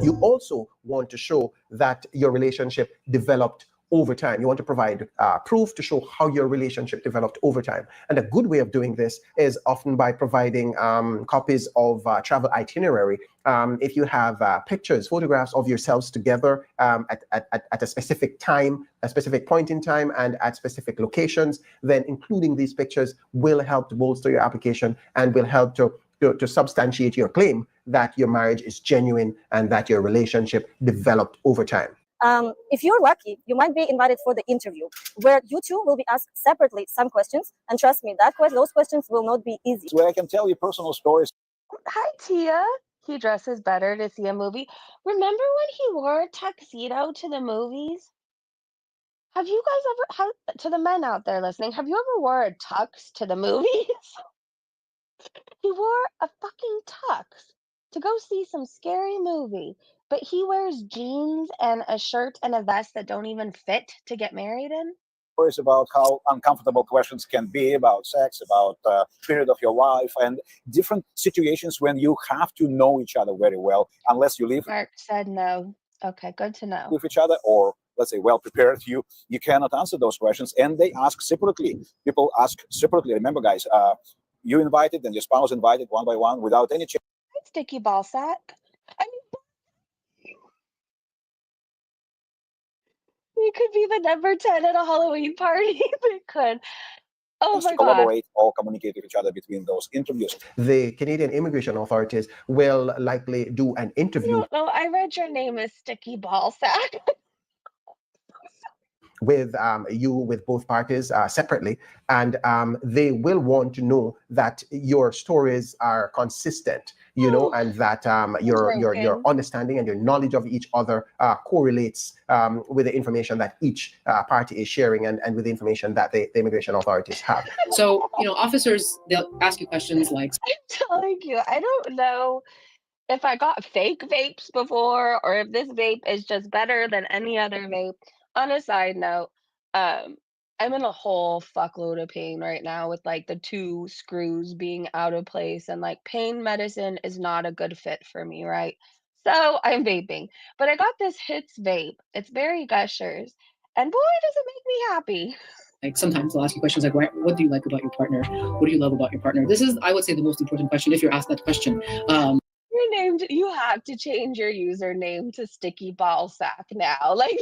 You also want to show that your relationship developed over time. You want to provide proof to show how your relationship developed over time. And a good way of doing this is often by providing copies of travel itinerary. If you have pictures, photographs of yourselves together at a specific time, a specific point in time, and at specific locations, then including these pictures will help to bolster your application and will help to substantiate your claim that your marriage is genuine and that your relationship developed over time. If you're lucky, you might be invited for the interview, where you two will be asked separately some questions. And trust me, those questions will not be easy. Where I can tell you personal stories. Hi, Tia. He dresses better to see a movie. Remember when he wore a tuxedo to the movies? Have you guys ever, to the men out there listening, have you ever wore a tux to the movies? He wore a fucking tux to go see some scary movie, but he wears jeans and a shirt and a vest that don't even fit to get married in? Stories about how uncomfortable questions can be about sex, about period of your life, and different situations when you have to know each other very well, unless you live. Mark said no. Okay, good to know. With each other, or let's say well prepared, you cannot answer those questions, and they ask separately. People ask separately. Remember, guys, you invited and your spouse invited one by one without any change. Sticky ball sack. I mean, we could be the number 10 at a Halloween party. We could. Oh my to God. collaborate or communicate with each other between those interviews. The Canadian immigration authorities will likely do an interview. No, I read your name as Sticky Ball Sack. With both parties separately, and they will want to know that your stories are consistent, and that your understanding and your knowledge of each other correlates with the information that each party is sharing and with the information that the immigration authorities have. So, officers, they'll ask you questions like, I'm telling you, I don't know if I got fake vapes before or if this vape is just better than any other vape. On a side note, I'm in a whole fuckload of pain right now with like the 2 screws being out of place, and like pain medicine is not a good fit for me, right? So I'm vaping, but I got this Hits vape. It's very Gushers, and boy, does it make me happy. like sometimes they'll ask you questions like, what do you like about your partner? What do you love about your partner? This is, I would say, the most important question if you're asked that question. You have to change your username to Sticky Ball Sack now. Like,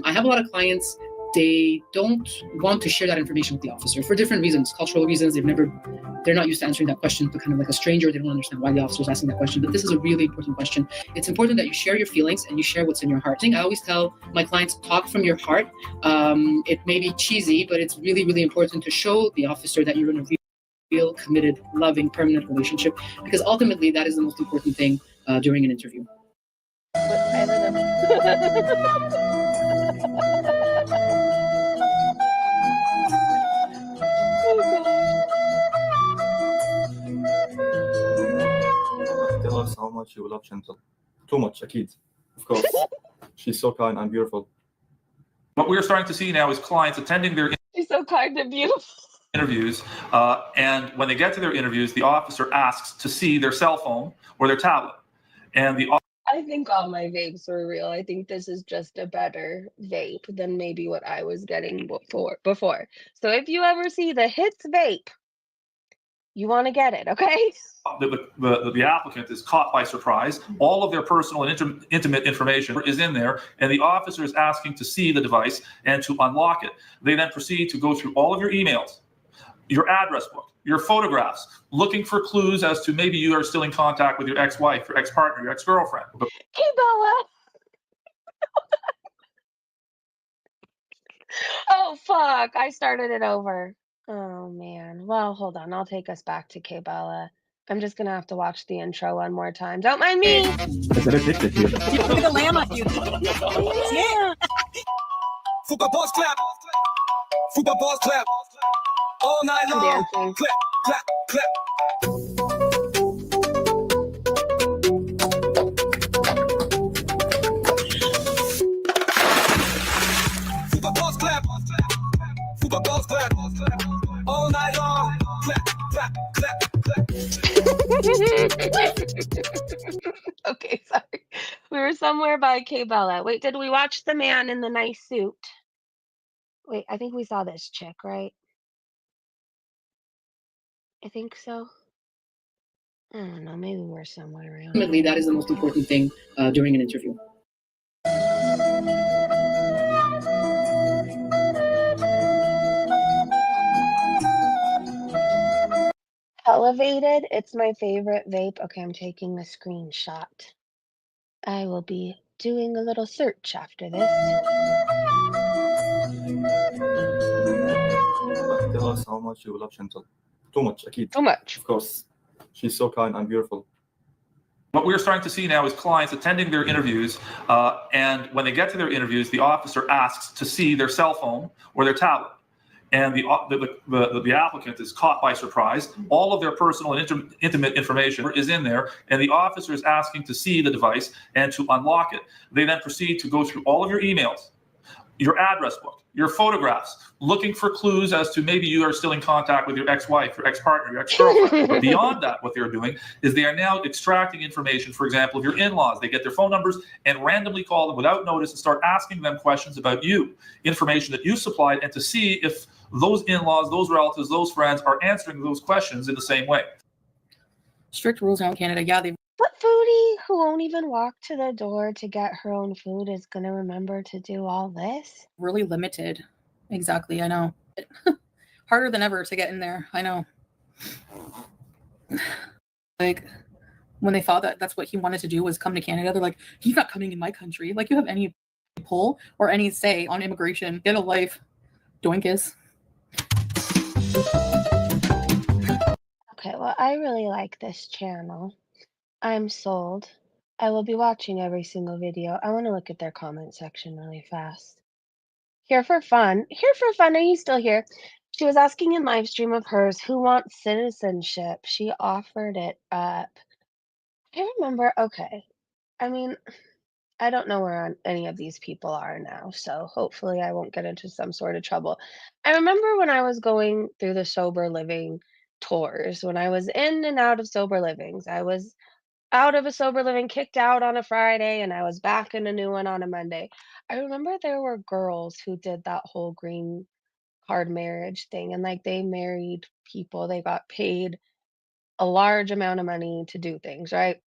I have a lot of clients, they don't want to share that information with the officer for different reasons, cultural reasons. They're not used to answering that question to kind of like a stranger. They don't understand why the officer is asking that question. But this is a really important question. It's important that you share your feelings and you share what's in your heart. I think I always tell my clients, talk from your heart. It may be cheesy, but it's really, really important to show the officer that you're in a real, committed, loving, permanent relationship, because ultimately that is the most important thing during an interview. Tell us how much you love Chantal. Too much, Akid. Of course. She's so kind and beautiful. What we're starting to see now is clients attending their She's so kind and beautiful. interviews, and when they get to their interviews, the officer asks to see their cell phone or their tablet. And I think all my vapes were real. I think this is just a better vape than maybe what I was getting before. So if you ever see the Hits vape, you want to get it, okay? The applicant is caught by surprise. All of their personal and intimate information is in there, and the officer is asking to see the device and to unlock it. They then proceed to go through all of your emails, your address book, your photographs, looking for clues as to maybe you are still in contact with your ex-wife, your ex-partner, your ex-girlfriend. Hey, Bella. Oh, fuck. I started it over. Oh, man. Well, hold on. I'll take us back to K-Bella. I'm just going to have to watch the intro one more time. Don't mind me. It's a bit addictive here. Look at the lamb on you. Yeah. Fupa boss clap. Fupa boss clap. All night long. Clap, clap, clap. Fupa boss clap. Fupa boss clap. All night long. Clap, clap, clap, clap. Okay, sorry. We were somewhere by K Bella. Wait, did we watch the man in the nice suit? Wait, I think we saw this chick, right? I think so. I don't know. Maybe we're somewhere around Ultimately, here. that is the most important thing during an interview. Elevated, it's my favorite vape. Okay, I'm taking a screenshot. I will be doing a little search after this. Tell us how much you love Chantal. Too much, أكيد. Too much. Of course. She's so kind and beautiful. What we're starting to see now is clients attending their interviews, and when they get to their interviews, the officer asks to see their cell phone or their tablet. And the applicant is caught by surprise. All of their personal and intimate information is in there, and the officer is asking to see the device and to unlock it. They then proceed to go through all of your emails, your address book, your photographs, looking for clues as to maybe you are still in contact with your ex-wife, your ex-partner, your ex-girlfriend. But beyond that, what they're doing is they are now extracting information, for example, of your in-laws. They get their phone numbers and randomly call them without notice and start asking them questions about you, information that you supplied, and to see if those in-laws, those relatives, those friends are answering those questions in the same way. Strict rules now in Canada. Yeah, they What foodie who won't even walk to the door to get her own food is going to remember to do all this? really limited. Exactly, I know. Harder than ever to get in there. I know. Like when they thought that that's what he wanted to do was come to Canada, they're like, he's not coming in my country. Like, you have any pull or any say on immigration. Get a life. Doinkus. Okay, well, I really like this channel. I'm sold. I will be watching every single video. I want to look at their comment section really fast. Here for fun. Here for fun. Are you still here? She was asking in live stream of hers who wants citizenship. She offered it up. I remember, okay. I mean, I don't know where any of these people are now, so hopefully I won't get into some sort of trouble. I remember when I was going through the sober living tours, when I was in and out of sober livings. I was out of a sober living, kicked out on a Friday, and I was back in a new one on a Monday. I remember there were girls who did that whole green card marriage thing, and like they married people, they got paid a large amount of money to do things, right?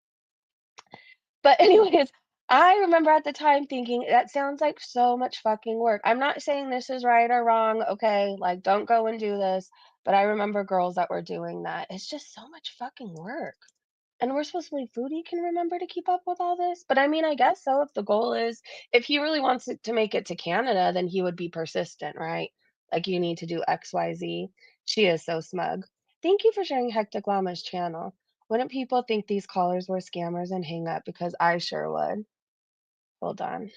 But anyways, I remember at the time thinking that sounds like so much fucking work. I'm not saying this is right or wrong, okay? Like, don't go and do this. But I remember girls that were doing that. It's just so much fucking work. And we're supposed to believe Foodie can remember to keep up with all this? But I mean, I guess so. If the goal is, if he really wants it to make it to Canada, then he would be persistent, right? Like, you need to do XYZ. She is so smug. Thank you for sharing Hectic Llama's channel. Wouldn't people think these callers were scammers and hang up? Because I sure would. Hold on.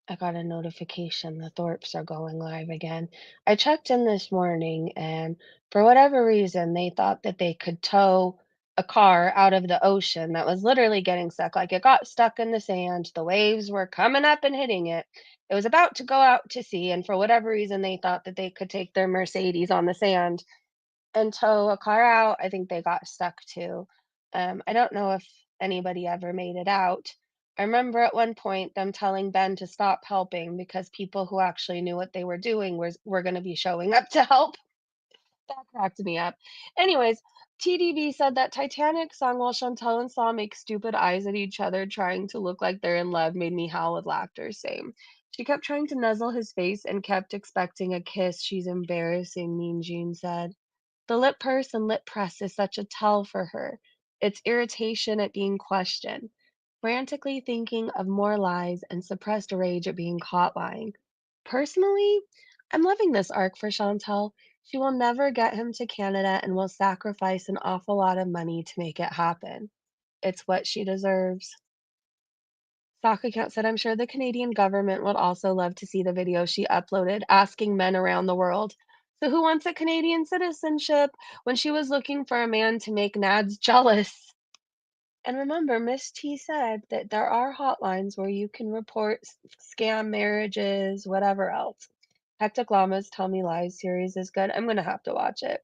I got a notification. The Thorpes are going live again. I checked in this morning, and for whatever reason, they thought that they could tow a car out of the ocean that was literally getting stuck. Like, it got stuck in the sand. The waves were coming up and hitting it. It was about to go out to sea, and for whatever reason, they thought that they could take their Mercedes on the sand and tow a car out. I think they got stuck too. I don't know if anybody ever made it out. I remember at one point them telling Ben to stop helping because people who actually knew what they were doing were going to be showing up to help. That cracked me up. Anyways, TDB said that Titanic song while Chantal and Saw make stupid eyes at each other trying to look like they're in love made me howl with laughter. Same. She kept trying to nuzzle his face and kept expecting a kiss. She's embarrassing, Mean Jean said. The lip purse and lip press is such a tell for her. It's irritation at being questioned, frantically thinking of more lies and suppressed rage at being caught lying. Personally, I'm loving this arc for Chantal. She will never get him to Canada and will sacrifice an awful lot of money to make it happen. It's what she deserves. Stock account said, I'm sure the Canadian government would also love to see the video she uploaded asking men around the world, so who wants a Canadian citizenship, when she was looking for a man to make Nads jealous. And remember, Miss T said that there are hotlines where you can report scam marriages, whatever else. Hectic Llama's Tell Me Lies series is good. I'm going to have to watch it.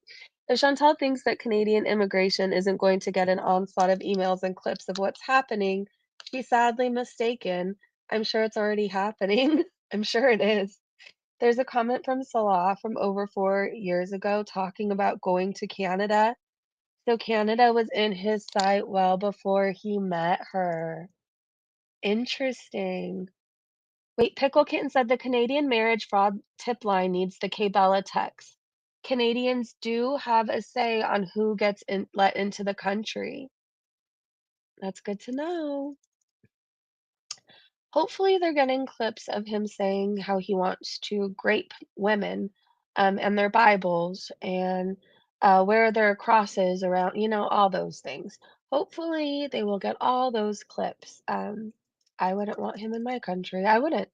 If Chantal thinks that Canadian immigration isn't going to get an onslaught of emails and clips of what's happening, She's sadly mistaken. I'm sure it's already happening. I'm sure it is. There's a comment from Salah from over 4 years ago talking about going to Canada. So Canada was in his sight well before he met her. Interesting. Wait, Pickle Kitten said the Canadian marriage fraud tip line needs the K-Bella text. Canadians do have a say on who gets let into the country. That's good to know. Hopefully, they're getting clips of him saying how he wants to grape women, and their Bibles and, wear their crosses around, all those things. Hopefully, they will get all those clips. I wouldn't want him in my country. I wouldn't.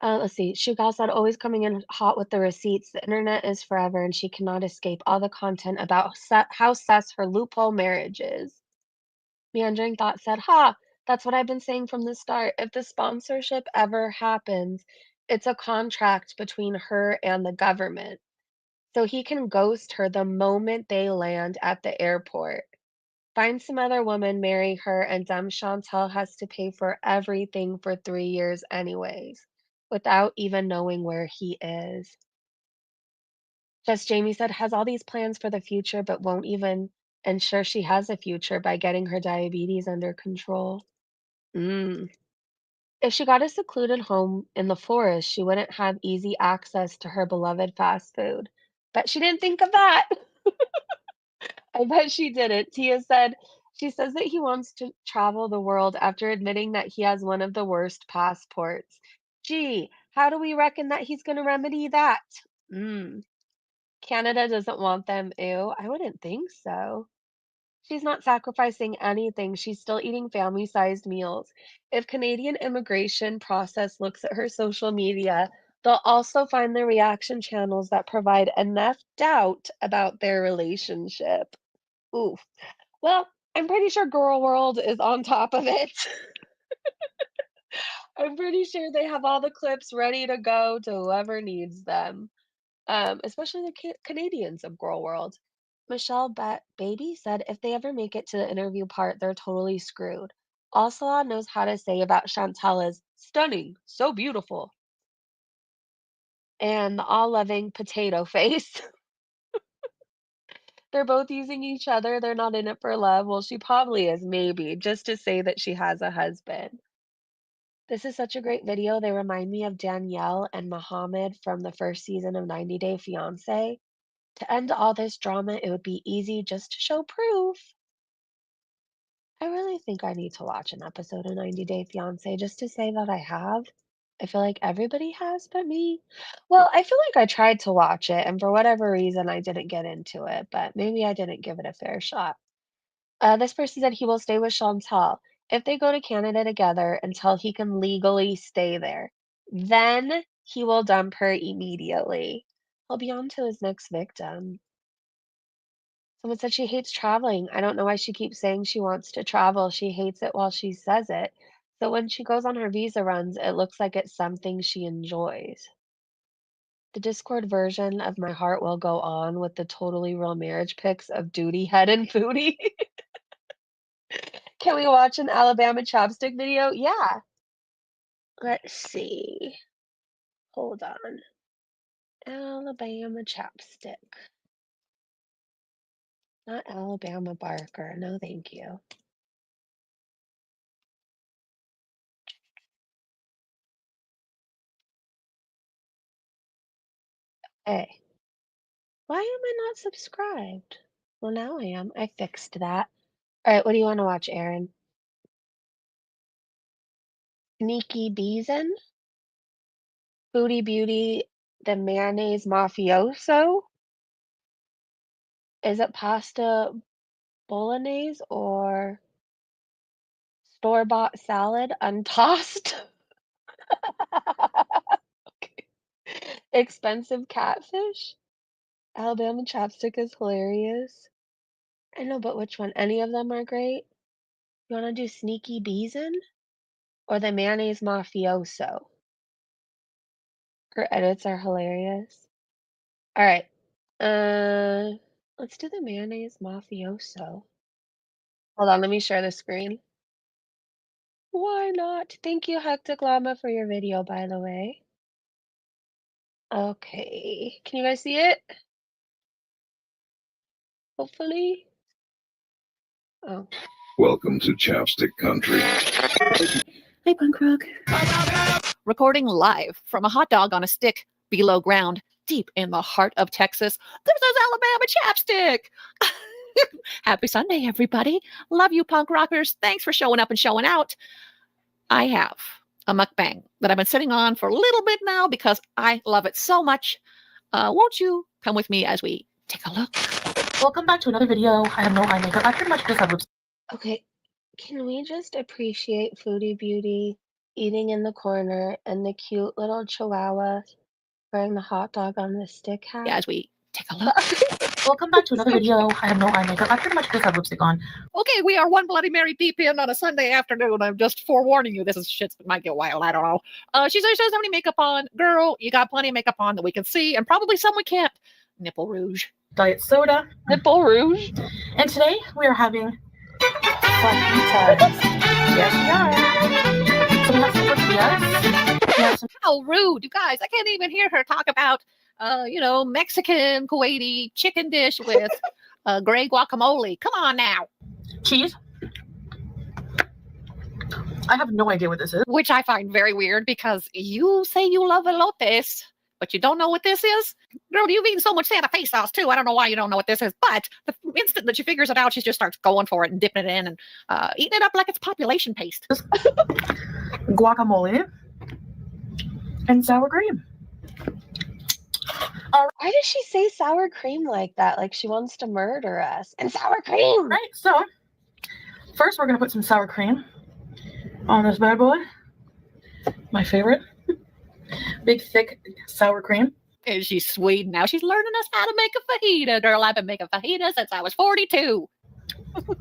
Let's see. Shugal said, always coming in hot with the receipts. The internet is forever, and she cannot escape all the content about how sus her loophole marriage is. Meandering Thought said, "Ha! That's what I've been saying from the start. If the sponsorship ever happens, it's a contract between her and the government. So he can ghost her the moment they land at the airport. Find some other woman, marry her, and dumb Chantal has to pay for everything for 3 years anyways, without even knowing where he is." Just Jamie said, has all these plans for the future, but won't even ensure she has a future by getting her diabetes under control. Mm. If she got a secluded home in the forest, she wouldn't have easy access to her beloved fast food. Bet she didn't think of that. I bet she didn't. Tia said, she says that he wants to travel the world after admitting that he has one of the worst passports. Gee, how do we reckon that he's going to remedy that? Mm. Canada doesn't want them. Ew, I wouldn't think so. She's not sacrificing anything. She's still eating family-sized meals. If Canadian immigration process looks at her social media, they'll also find the reaction channels that provide enough doubt about their relationship. Oof. Well, I'm pretty sure Girl World is on top of it. I'm pretty sure they have all the clips ready to go to whoever needs them. Especially the Canadians of Girl World. Michelle Baby said if they ever make it to the interview part, they're totally screwed. All Salah knows how to say about Chantal is stunning, so beautiful, and the all loving potato face. They're both using each other. They're not in it for love. Well, she probably is, maybe, just to say that she has a husband. This is such a great video. They remind me of Danielle and Mohammed from the first season of 90 Day Fiancé. To end all this drama, it would be easy just to show proof. I really think I need to watch an episode of 90 Day Fiancé just to say that I have. I feel like everybody has but me. Well, I feel like I tried to watch it, and for whatever reason, I didn't get into it, but maybe I didn't give it a fair shot. This person said he will stay with Chantal if they go to Canada together until he can legally stay there. Then he will dump her immediately. He'll be on to his next victim. Someone said she hates traveling. I don't know why she keeps saying she wants to travel. She hates it while she says it. So when she goes on her visa runs, it looks like it's something she enjoys. The Discord version of My Heart Will Go On with the totally real marriage pics of Duty Head and Foodie. Can we watch an Alabama Chapstick video? Yeah. Let's see. Hold on. Alabama Chapstick. Not Alabama Barker. No, thank you. Hey. Why am I not subscribed? Well, now I am. I fixed that. All right, what do you want to watch, Aaron? Sneaky Beeson? Foodie Beauty, the mayonnaise mafioso? Is it pasta bolognese or store-bought salad untossed? Expensive catfish? Alabama Chapstick is hilarious. I know, but which one? Any of them are great. You want to do Sneaky Beeson or the mayonnaise mafioso? Her edits are hilarious. All right. Let's do the mayonnaise mafioso. Hold on, let me share the screen. Why not? Thank you, Hectic Llama, for your video, by the way. Okay. Can you guys see it? Hopefully. Oh. Welcome to Chapstick Country. Hey, punk rock. Recording live from a hot dog on a stick below ground, deep in the heart of Texas. This is Alabama Chapstick. Happy Sunday, everybody. Love you, punk rockers. Thanks for showing up and showing out. I have a mukbang that I've been sitting on for a little bit now because I love it so much. Won't you come with me as we take a look? Welcome back to another video. I have no eye makeup. I pretty much just have lipstick. Okay. Can we just appreciate Foodie Beauty eating in the corner and the cute little chihuahua wearing the hot dog on the stick hat? As we take a look. Welcome back to another video. I have no eye makeup. I pretty much just have lipstick on. Okay, we are one Bloody Mary deep in on a Sunday afternoon. I'm just forewarning you. This is shit that might get wild. I don't know. She says she doesn't have any makeup on. Girl, you got plenty of makeup on that we can see, and probably some we can't. Nipple rouge. Diet soda. Nipple rouge. And today we are having fajitas. Yes, we are. So we have some tortillas. We have some How rude, you guys. I can't even hear her talk about, Mexican, Kuwaiti chicken dish with gray guacamole. Come on now. cheese. I have no idea what this is. Which I find very weird because you say you love elotes, but you don't know what this is? Girl, you've eaten so much Santa Fe sauce too. I don't know why you don't know what this is. But the instant that she figures it out, she just starts going for it and dipping it in and eating it up like it's population paste. Guacamole and sour cream. Why does she say sour cream like that? Like she wants to murder us. And sour cream! Right, so first we're going to put some sour cream on this bad boy. My favorite. Big, thick sour cream. Is she sweet? Now she's learning us how to make a fajita. Girl, I've been making fajita since I was 42. What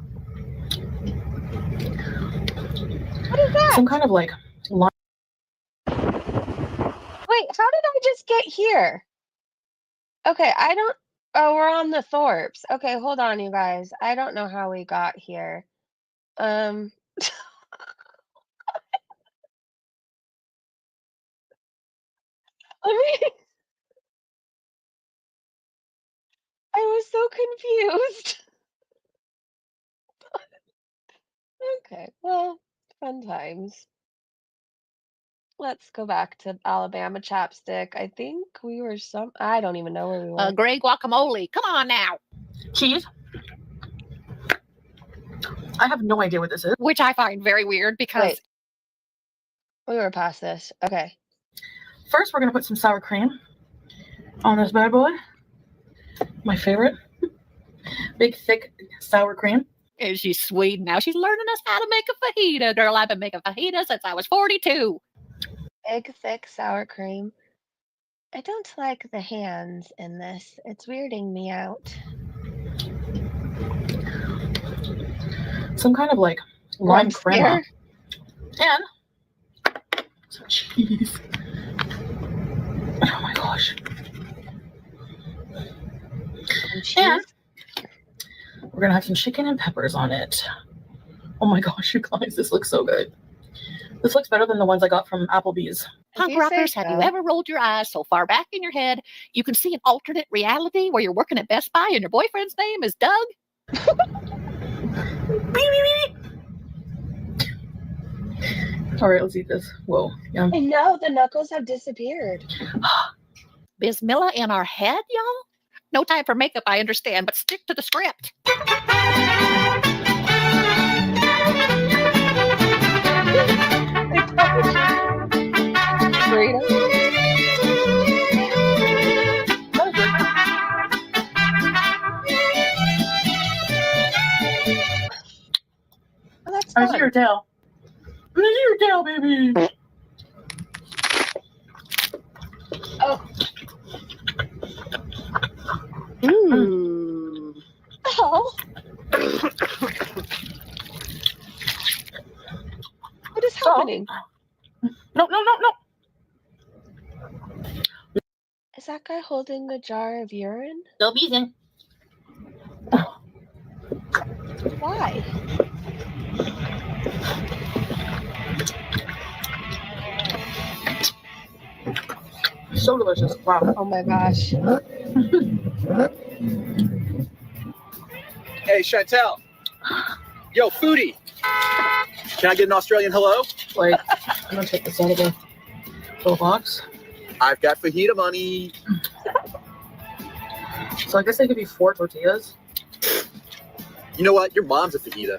is that? Some kind of like lime. Wait, how did I just get here? Okay, I don't... Oh, we're on the Thorpes. Okay, hold on, you guys. I don't know how we got here. Let me... I was so confused. Okay, well, fun times. Let's go back to Alabama Chapstick. I think we were I don't even know where we were. Gray guacamole. Come on now. Cheese. I have no idea what this is. Which I find very weird because... Wait. We were past this. Okay. First, we're going to put some sour cream on this bad boy. My favorite. Big, thick sour cream. Is she sweet? Now she's learning us how to make a fajita. Girl, I've been making fajita since I was 42. Big, thick sour cream. I don't like the hands in this. It's weirding me out. Some kind of like lime crema. And some cheese. Oh my gosh. And we're gonna have some chicken and peppers on it. Oh my gosh, you guys, this looks so good. This looks better than the ones I got from Applebee's. Punk rockers, have you ever rolled your eyes so far back in your head you can see an alternate reality where you're working at Best Buy and your boyfriend's name is Doug? All right, let's eat this. Whoa. Yum. And now the knuckles have disappeared. Bismillah in our head, y'all? No time for makeup, I understand, but stick to the script. Oh, that's I see your tail. I see your tail, baby. Oh. Oh. What is happening? No. Is that guy holding a jar of urine? No reason. Why? So delicious. Wow. Oh my gosh. Hey, Chantel. Yo, Foodie. Can I get an Australian hello? Like, I'm gonna take this out of the little box. I've got fajita money. So I guess they give you 4 tortillas. You know what? Your mom's a fajita.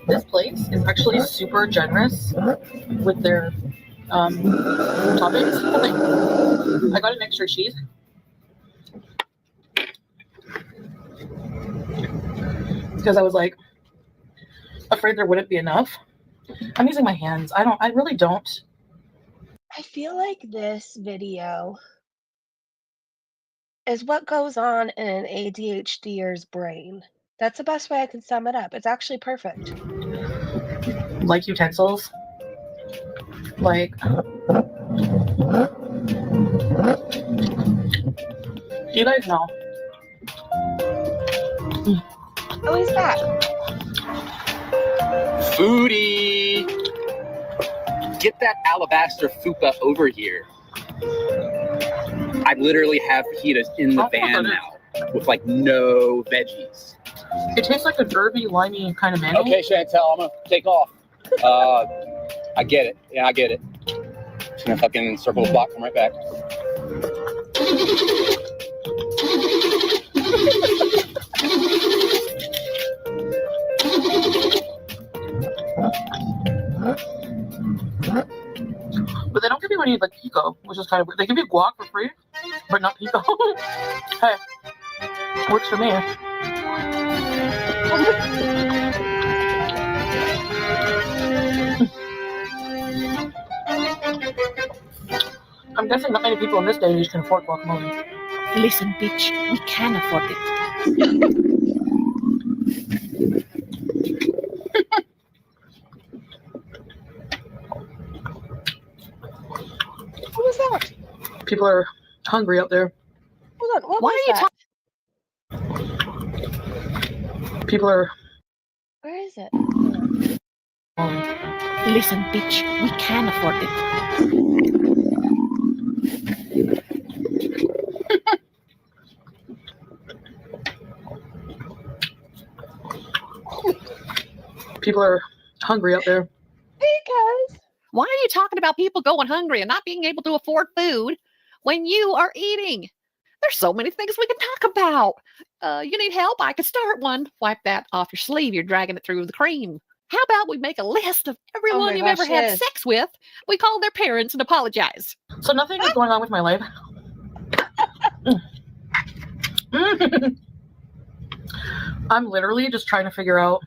This place is actually super generous with their toppings. I got an extra cheese. Because I was like afraid there wouldn't be enough. I'm using my hands. I really don't. I feel like this video is what goes on in an ADHDer's brain. That's the best way I can sum it up. It's actually perfect. Like utensils. Like you guys know. Oh, he's back. Foodie! Get that alabaster fupa over here. I literally have fajitas in the van now with like no veggies. It tastes like a herby, limey kind of mayonnaise. Okay, Chantel, I'm gonna take off. I get it. Yeah, I get it. Just gonna fucking circle the block, come right back. But they don't give you any like pico, which is kind of weird. They give you guac for free, but not pico. Hey, works for me. I'm guessing not many people in this day and age can afford guacamole. Listen, bitch, we can afford it. What was that? People are hungry out there. Hold on. What Why was are you that? People are. Where is it? Listen, bitch, we can afford it. People are hungry out there. Because why are you talking about people going hungry and not being able to afford food when you are eating? There's so many things we can talk about. You need help? I could start one. Wipe that off your sleeve. You're dragging it through the cream. How about we make a list of everyone you've ever had sex with? We call their parents and apologize. So nothing is going on with my life. I'm literally just trying to figure out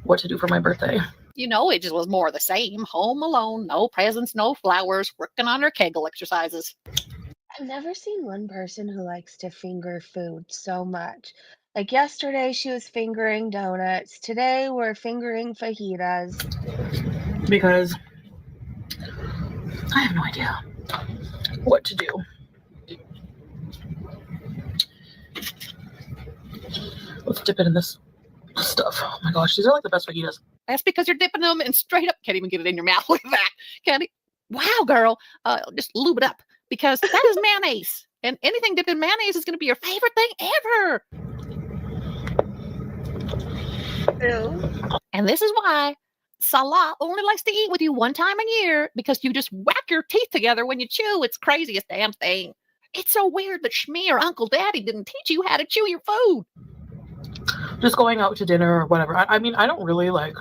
what to do for my birthday. You know, it just was more of the same. Home alone, no presents, no flowers, working on her Kegel exercises. I've never seen one person who likes to finger food so much. Like yesterday, she was fingering donuts. Today, we're fingering fajitas. Because I have no idea what to do. Let's dip it in this stuff. Oh my gosh, these are like the best fajitas. That's because you're dipping them and straight up. Can't even get it in your mouth. Look at that. Can't it? Wow, girl. Just lube it up because that is mayonnaise. And anything dipped in mayonnaise is going to be your favorite thing ever. Ew. And this is why Salah only likes to eat with you one time a year because you just whack your teeth together when you chew. It's craziest damn thing. It's so weird that Shmi or Uncle Daddy didn't teach you how to chew your food. Just going out to dinner or whatever. I mean, I don't really like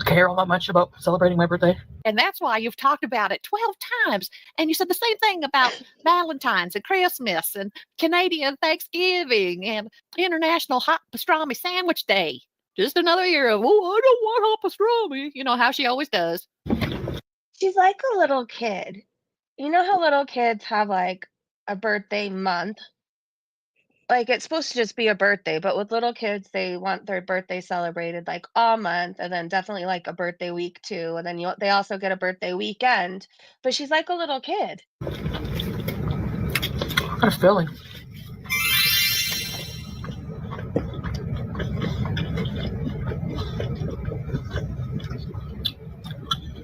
care all that much about celebrating my birthday. And that's why you've talked about it 12 times. And you said the same thing about Valentine's and Christmas and Canadian Thanksgiving and International Hot Pastrami Sandwich Day. Just another year of, oh, I don't want hot pastrami. You know how she always does. She's like a little kid. You know how little kids have like a birthday month? Like it's supposed to just be a birthday, but with little kids, they want their birthday celebrated like all month, and then definitely like a birthday week too, and then they also get a birthday weekend. But she's like a little kid. What kind of feeling?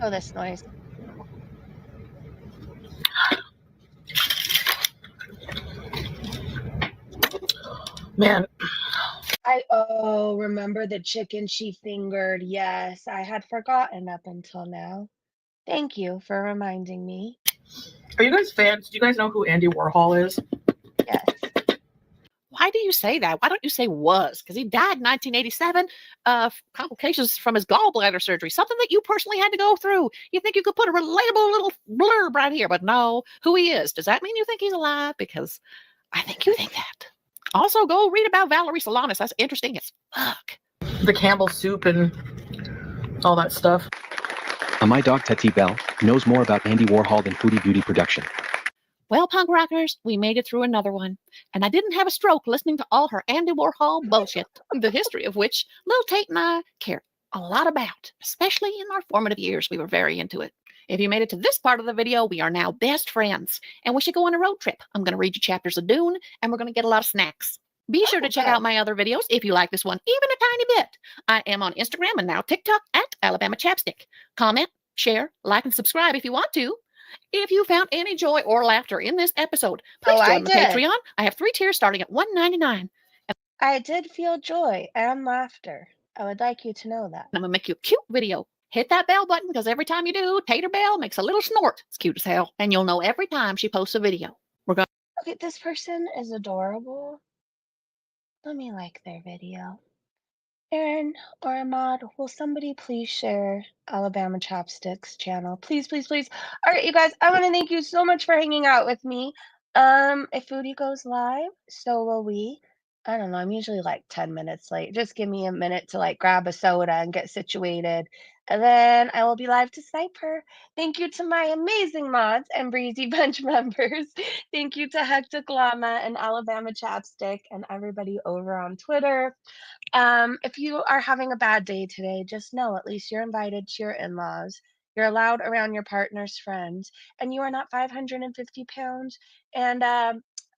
Oh, this noise. Man. Remember the chicken she fingered? Yes, I had forgotten up until now. Thank you for reminding me. Are you guys fans? Do you guys know who Andy Warhol is? Yes. Why do you say that? Why don't you say was? Because he died in 1987 complications from his gallbladder surgery, something that you personally had to go through. You think you could put a relatable little blurb right here, but no, who he is. Does that mean you think he's alive? Because I think you think that. Also, go read about Valerie Solanas. That's interesting as fuck. The Campbell soup and all that stuff. My dog Tati Bell knows more about Andy Warhol than Foodie Beauty Production. Well, punk rockers, we made it through another one. And I didn't have a stroke listening to all her Andy Warhol bullshit, the history of which Lil Tate and I care a lot about, especially in our formative years. We were very into it. If you made it to this part of the video, we are now best friends, and we should go on a road trip. I'm going to read you chapters of Dune, and we're going to get a lot of snacks. Be sure to check out my other videos if you like this one even a tiny bit. I am on Instagram and now TikTok at Alabama Chapstick. Comment, share, like, and subscribe if you want to. If you found any joy or laughter in this episode, please join my Patreon. I have 3 tiers starting at $1.99. I did feel joy and laughter. I would like you to know that. I'm going to make you a cute video. Hit that bell button because every time you do, Tater Bell makes a little snort. It's cute as hell. And you'll know every time she posts a video. We're going. Okay, this person is adorable. Let me like their video. Aaron or Ahmad, will somebody please share Alabama Chapstick's channel? Please, please, please. All right, you guys, I want to thank you so much for hanging out with me. If Foodie goes live, so will we. I don't know, I'm usually like 10 minutes late. Just give me a minute to like grab a soda and get situated. And then I will be live to snipe her. Thank you to my amazing mods and Breezy Bunch members. Thank you to Hectic Llama and Alabama Chapstick and everybody over on Twitter. If you are having a bad day today, just know at least you're invited to your in-laws. You're allowed around your partner's friends, and you are not 550 pounds and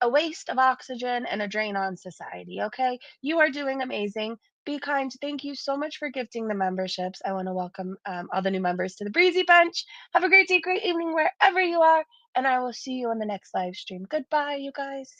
a waste of oxygen and a drain on society, okay? You are doing amazing. Be kind. Thank you so much for gifting the memberships. I want to welcome all the new members to the Breezy Bunch. Have a great day, great evening, wherever you are, and I will see you on the next live stream. Goodbye, you guys.